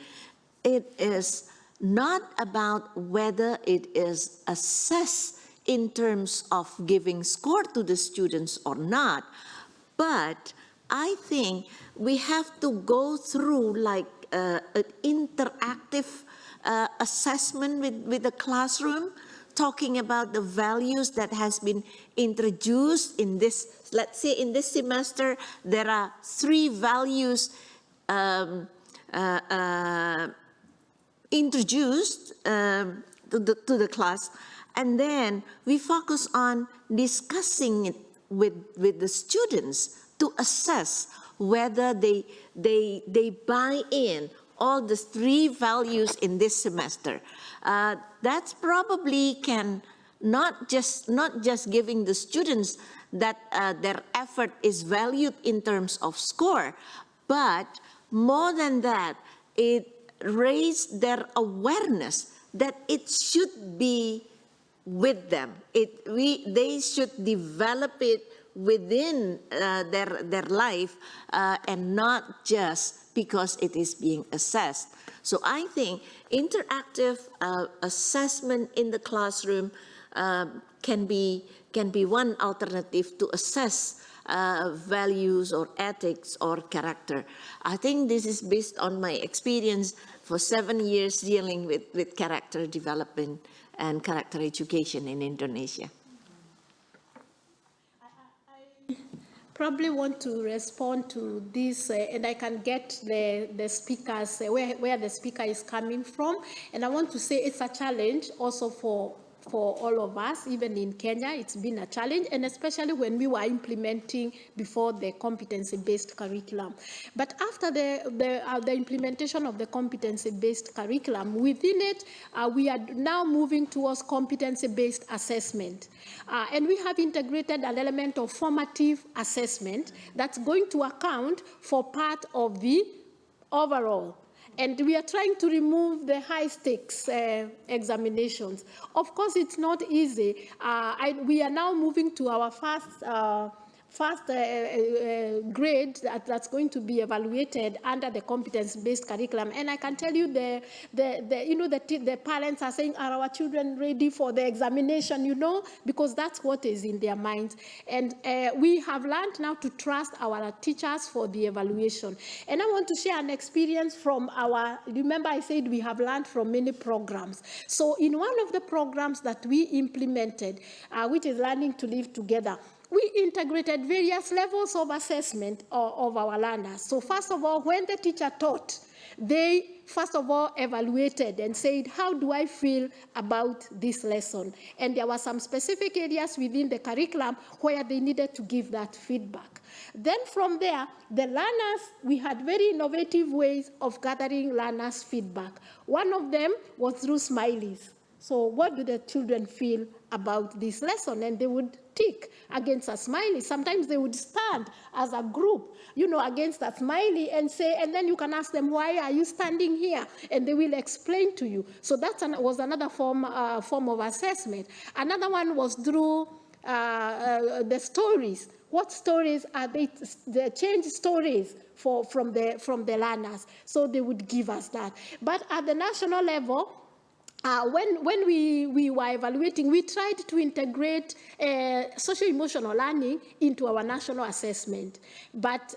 it is not about whether it is assessed in terms of giving score to the students or not, but I think we have to go through like an interactive assessment with the classroom, talking about the values that has been introduced in this. Let's say in this semester, there are 3 values introduced to the class, and then we focus on discussing it with the students to assess whether they buy in all the 3 values in this semester. That's probably can not just giving the students that their effort is valued in terms of score, but more than that, it raised their awareness that it should be with them. They should develop it within their life and not just because it is being assessed. So I think interactive assessment in the classroom can be one alternative to assess values or ethics or character. I think this is based on my experience for 7 years dealing with character development and character education in Indonesia. I probably want to respond to this, and I can get the speakers, where the speaker is coming from. And I want to say it's a challenge also for all of us. Even in Kenya, it's been a challenge, and especially when we were implementing before the competency-based curriculum. But after the implementation of the competency-based curriculum, within it, we are now moving towards competency-based assessment. And we have integrated an element of formative assessment that's going to account for part of the overall. And we are trying to remove the high-stakes examinations. Of course, it's not easy. We are now moving to our first grade that's going to be evaluated under the competence-based curriculum. And I can tell you, the parents are saying, are our children ready for the examination, because that's what is in their minds. And we have learned now to trust our teachers for the evaluation. And I want to share an experience from remember I said we have learned from many programs. So in one of the programs that we implemented, which is Learning to Live Together, we integrated various levels of assessment of our learners. So first of all, when the teacher taught, they first of all evaluated and said, how do I feel about this lesson? And there were some specific areas within the curriculum where they needed to give that feedback. Then from there, the learners, we had very innovative ways of gathering learners' feedback. One of them was through smileys. So what do the children feel about this lesson? And they would tick against a smiley. Sometimes they would stand as a group, against a smiley and say, and then you can ask them, why are you standing here? And they will explain to you. So that was another form of assessment. Another one was through the stories. What stories are they? The change stories from the learners. So they would give us that. But at the national level, when we were evaluating, we tried to integrate social-emotional learning into our national assessment. But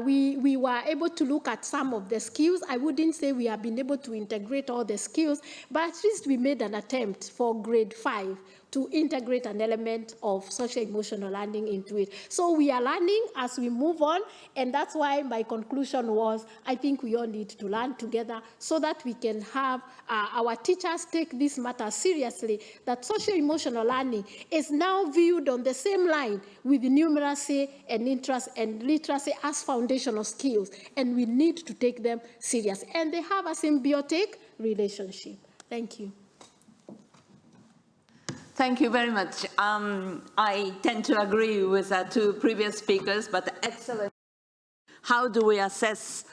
we were able to look at some of the skills. I wouldn't say we have been able to integrate all the skills, but at least we made an attempt for grade 5 to integrate an element of social-emotional learning into it. So we are learning as we move on, and that's why my conclusion was, I think we all need to learn together so that we can have our teachers take this matter seriously, that social-emotional learning is now viewed on the same line with numeracy and interest and literacy as foundational skills, and we need to take them seriously. And they have a symbiotic relationship. Thank you. Thank you very much. I tend to agree with the two previous speakers, but excellent. How do we assess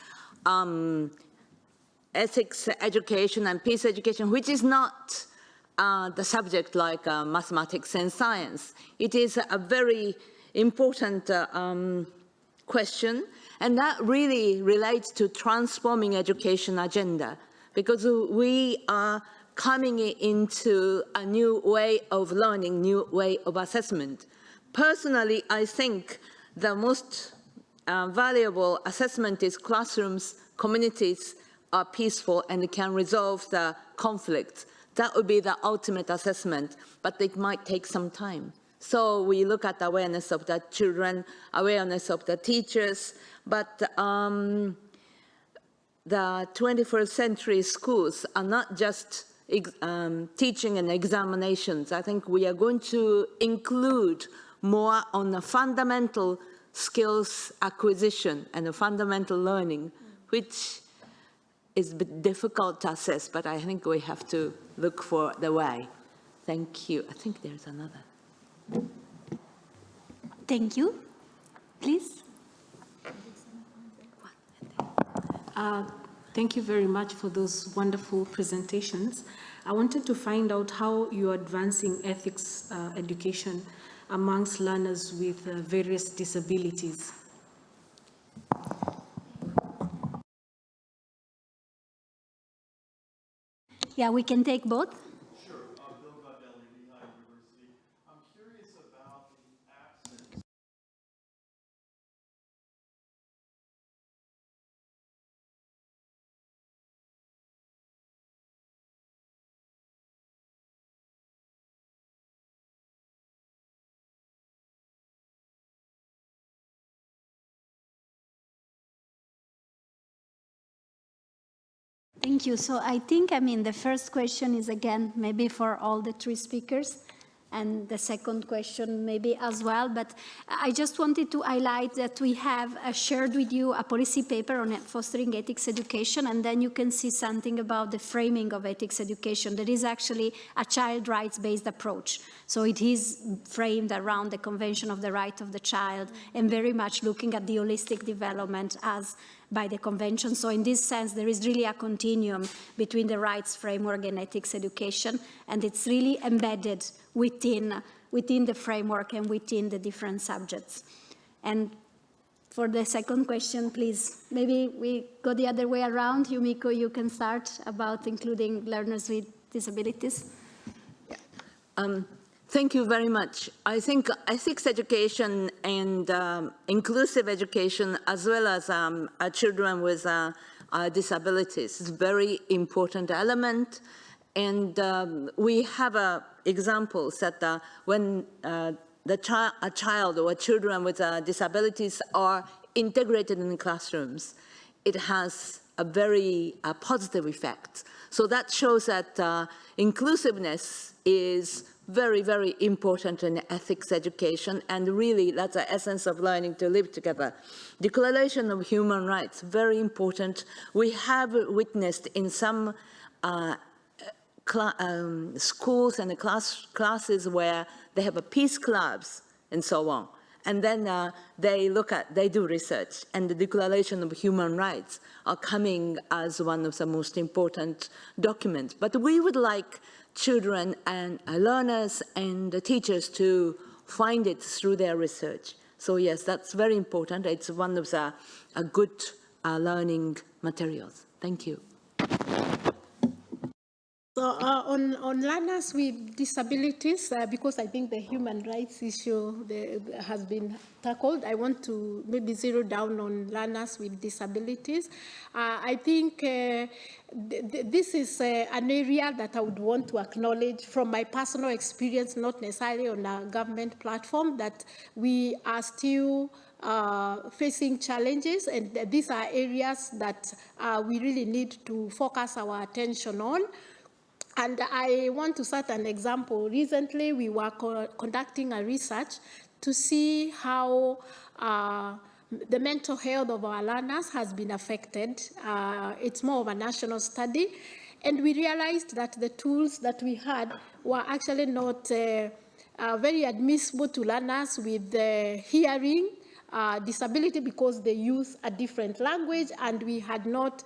ethics education and peace education, which is not the subject like mathematics and science? It is a very important question, and that really relates to transforming education agenda, because we are coming into a new way of learning, new way of assessment. Personally, I think the most valuable assessment is classrooms, communities are peaceful and can resolve the conflicts. That would be the ultimate assessment, but it might take some time. So we look at awareness of the children, awareness of the teachers, but the 21st century schools are not just teaching and examinations. I think we are going to include more on the fundamental skills acquisition and the fundamental learning, which is a bit difficult to assess, but I think we have to look for the way. Thank you. I think there's another. Thank you. Please. Thank you very much for those wonderful presentations. I wanted to find out how you're advancing ethics education amongst learners with various disabilities. Yeah, we can take both. Sure. Bill Godelli, Lehigh University. I'm curious about the absence. Thank you. So I think, the first question is, again, maybe for all the three speakers, and the second question maybe as well. But I just wanted to highlight that we have shared with you a policy paper on fostering ethics education, and then you can see something about the framing of ethics education. There is actually a child rights-based approach. So it is framed around the Convention of the Right of the Child and very much looking at the holistic development as by the convention. So in this sense, there is really a continuum between the rights framework and ethics education, and it's really embedded within the framework and within the different subjects. And for the second question, please, maybe we go the other way around. Yumiko, you can start about including learners with disabilities. Thank you very much. I think ethics education and inclusive education, as well as children with disabilities, is a very important element. And we have examples that when a child or children with disabilities are integrated in classrooms, it has a very positive effect. So that shows that inclusiveness is very, very important in ethics education, and really that's the essence of learning to live together. Declaration of Human Rights, very important. We have witnessed in some schools and classes where they have peace clubs and so on. And then they do research, and the Declaration of Human Rights are coming as one of the most important documents. But we would like children and learners and the teachers to find it through their research. So yes, that's very important. It's one of the good learning materials. Thank you. So on learners with disabilities, because I think the human rights issue has been tackled, I want to maybe zero down on learners with disabilities. I think this is an area that I would want to acknowledge from my personal experience, not necessarily on a government platform, that we are still facing challenges, and these are areas that we really need to focus our attention on. And I want to cite an example. Recently, we were conducting a research to see how the mental health of our learners has been affected. It's more of a national study. And we realized that the tools that we had were actually not very admissible to learners with hearing disability, because they use a different language, and we had not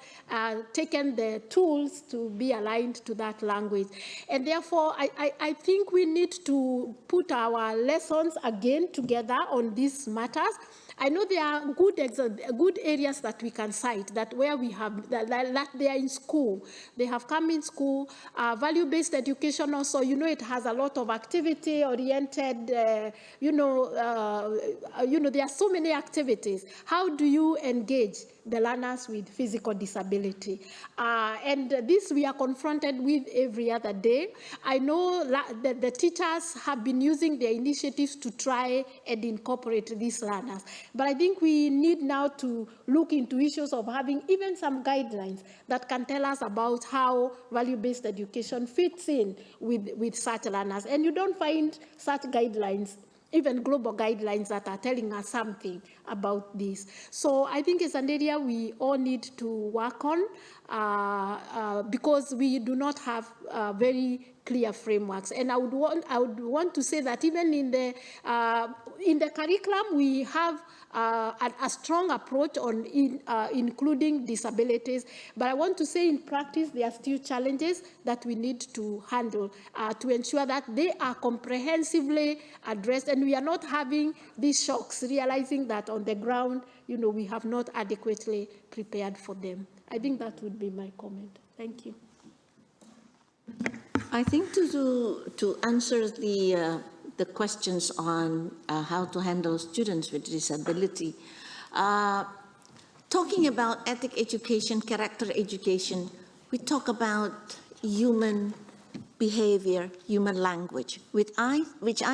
taken the tools to be aligned to that language. And therefore, I think we need to put our lessons again together on these matters. I know there are good areas that we can cite, that where we have, that they are in school. They have come in school. Value-based education also, it has a lot of activity-oriented, there are so many activities. How do you engage the learners with physical disability? And this we are confronted with every other day. I know that the teachers have been using their initiatives to try and incorporate these learners. But I think we need now to look into issues of having even some guidelines that can tell us about how value-based education fits in with such learners. And you don't find such guidelines, even global guidelines, that are telling us something about this. So I think it's an area we all need to work on because we do not have very clear frameworks. And I would want to say that even in the curriculum, we have a strong approach on including disabilities. But I want to say in practice, there are still challenges that we need to handle to ensure that they are comprehensively addressed, and we are not having these shocks, realizing that on the ground, we have not adequately prepared for them. I think that would be my comment. Thank you. I think to answer the questions on how to handle students with disability, talking about ethic education, character education, we talk about human behavior, human language, which I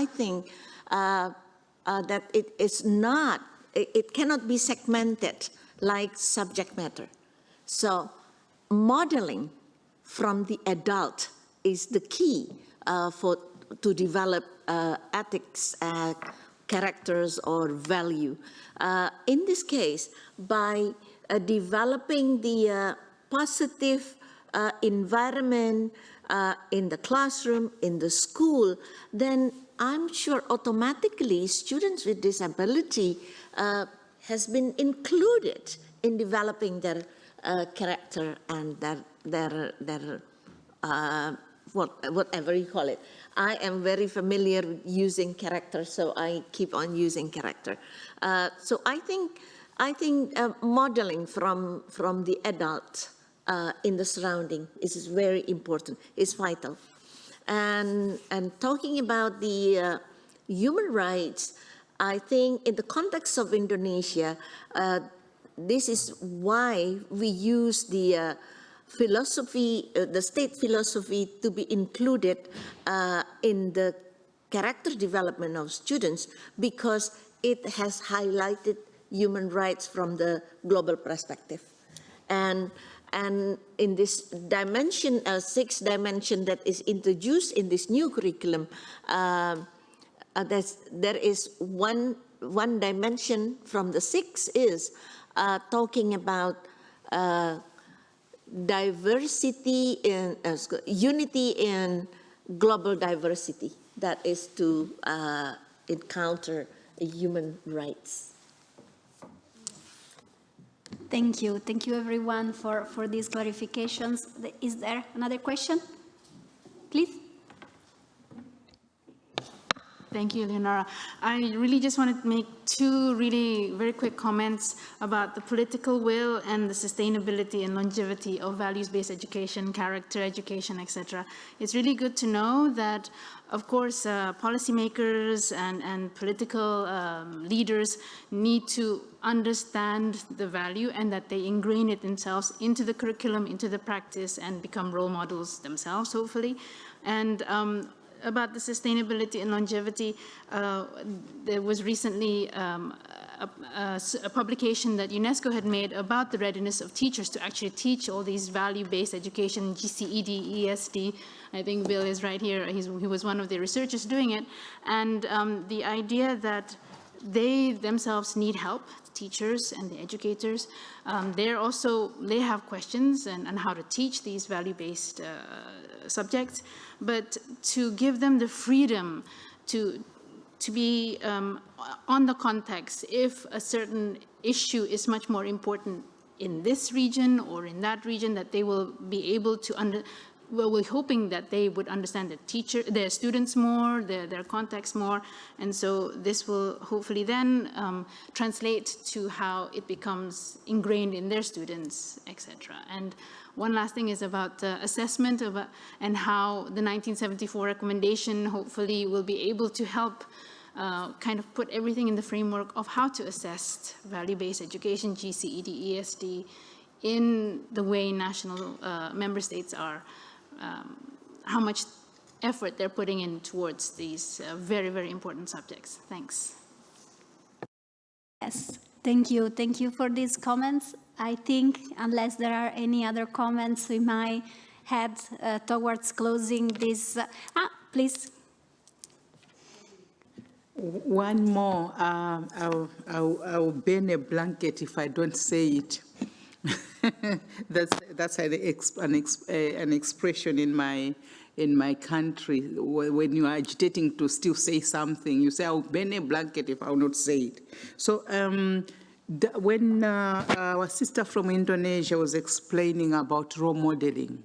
think that it cannot be segmented like subject matter. So modeling from the adult is the key to develop ethics, characters, or value. In this case, by developing the positive environment in the classroom, in the school, then I'm sure automatically students with disability has been included in developing their character and their whatever you call it. I am very familiar with using character, so I keep on using character. So I think modeling from the adult in the surrounding is very important, is vital. And talking about the human rights, I think in the context of Indonesia, this is why we use the philosophy, the state philosophy, to be included in the character development of students, because it has highlighted human rights from the global perspective. And in this dimension, sixth dimension that is introduced in this new curriculum, there is one dimension from the six is talking about diversity in unity in global diversity. That is to encounter human rights. Thank you. Thank you, everyone, for these clarifications. Is there another question? Please. Thank you, Leonora. I really just wanted to make two really very quick comments about the political will and the sustainability and longevity of values-based education, character education, etc. It's really good to know that, of course, policymakers and political leaders need to understand the value and that they ingrain it themselves into the curriculum, into the practice, and become role models themselves, hopefully. And about the sustainability and longevity, there was recently a publication that UNESCO had made about the readiness of teachers to actually teach all these value-based education, GCED, ESD. I think Bill is right here. He was one of the researchers doing it. And the idea that they themselves need help, the teachers and the educators. They have questions on how to teach these value-based subjects, but to give them the freedom to be on the context. If a certain issue is much more important in this region or in that region, that they will be able to well, we're hoping that they would understand their students more, their context more, and so this will hopefully then translate to how it becomes ingrained in their students, etc. And one last thing is about assessment and how the 1974 recommendation hopefully will be able to help kind of put everything in the framework of how to assess value-based education, GCED, ESD, in the way national member states are, how much effort they're putting in towards these very, very important subjects. Thanks. Yes, thank you. Thank you for these comments. I think unless there are any other comments, we might head towards closing this. Please. One more. I'll burn a blanket if I don't say it. That's an expression in my country. When you are agitating to still say something, you say, "I'll burn a blanket if I will not say it." So when our sister from Indonesia was explaining about role modeling,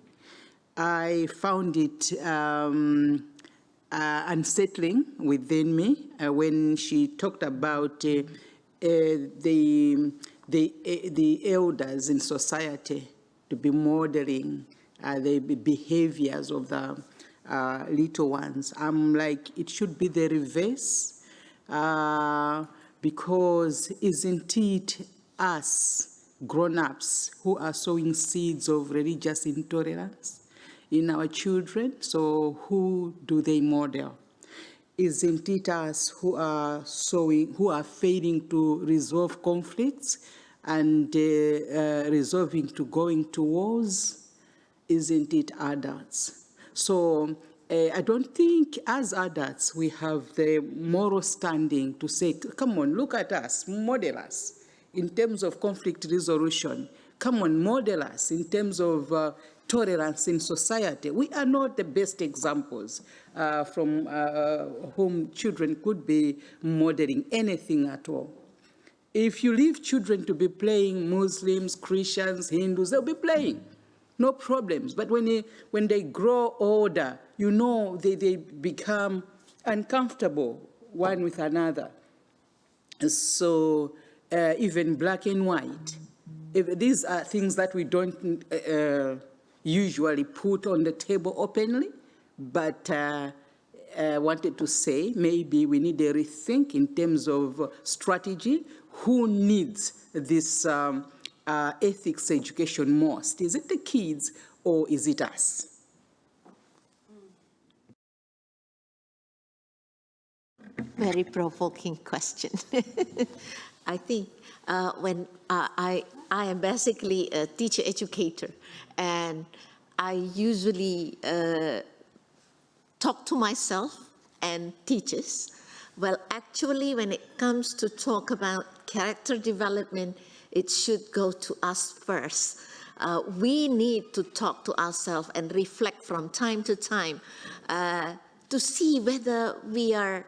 I found it unsettling within me when she talked about the elders in society to be modeling the behaviors of the little ones. I'm like, it should be the reverse, because isn't it us grown-ups who are sowing seeds of religious intolerance in our children? So who do they model? Isn't it us who are failing to resolve conflicts and resolving to going to wars? Isn't it adults? So I don't think as adults we have the moral standing to say, come on, look at us, model us in terms of conflict resolution. Come on, model us in terms of tolerance in society. We are not the best examples from whom children could be modeling anything at all. If you leave children to be playing Muslims, Christians, Hindus, they'll be playing. no problems. But when they grow older, you know, they become uncomfortable one with another. So even black and white, these are things that we don't usually put on the table openly, but I wanted to say maybe we need a rethink in terms of strategy. Who needs this ethics education most? Is it the kids or is it us? Very provoking question. I think when I am basically a teacher educator, and I usually talk to myself and teachers. Well, actually, when it comes to talk about character development, it should go to us first. We need to talk to ourselves and reflect from time to time to see whether we are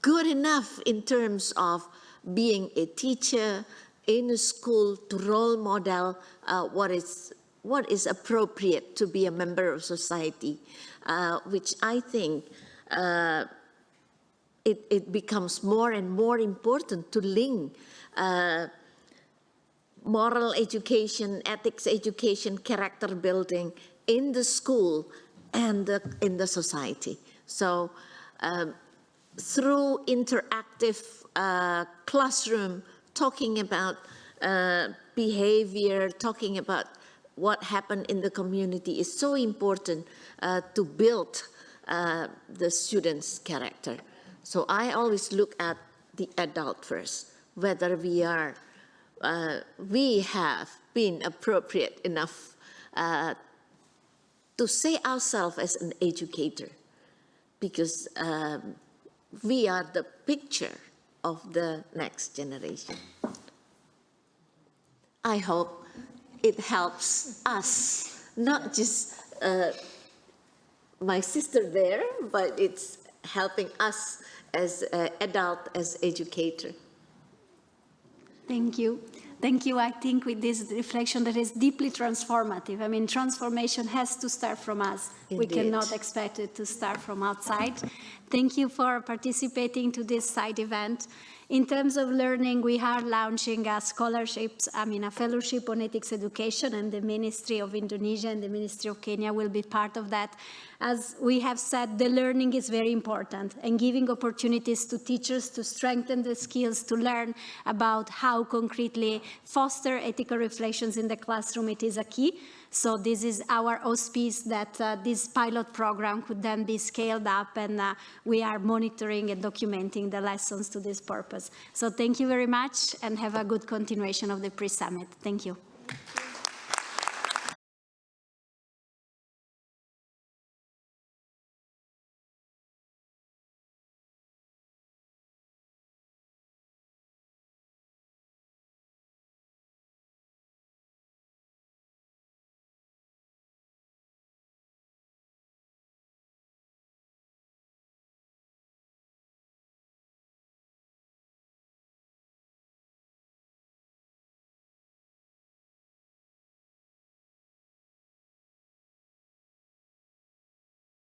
good enough in terms of being a teacher in a school to role model what is appropriate to be a member of society, which I think it becomes more and more important to link moral education, ethics education, character building in the school and in the society. So through interactive classroom, talking about behavior, talking about what happened in the community is so important to build the students' character. So I always look at the adult first, whether we have been appropriate enough to say ourselves as an educator, because we are the picture of the next generation. I hope it helps us, not just my sister there, but it's helping us as adult, as educator. Thank you. Thank you. I think with this reflection that is deeply transformative. I mean, transformation has to start from us. Indeed. We cannot expect it to start from outside. Thank you for participating to this side event. In terms of learning, we are launching a fellowship on ethics education, and the Ministry of Indonesia and the Ministry of Kenya will be part of that. As we have said, the learning is very important, and giving opportunities to teachers to strengthen the skills to learn about how concretely foster ethical reflections in the classroom, it is a key. So this is our auspice that this pilot program could then be scaled up, and we are monitoring and documenting the lessons to this purpose. So thank you very much, and have a good continuation of the pre-summit. Thank you.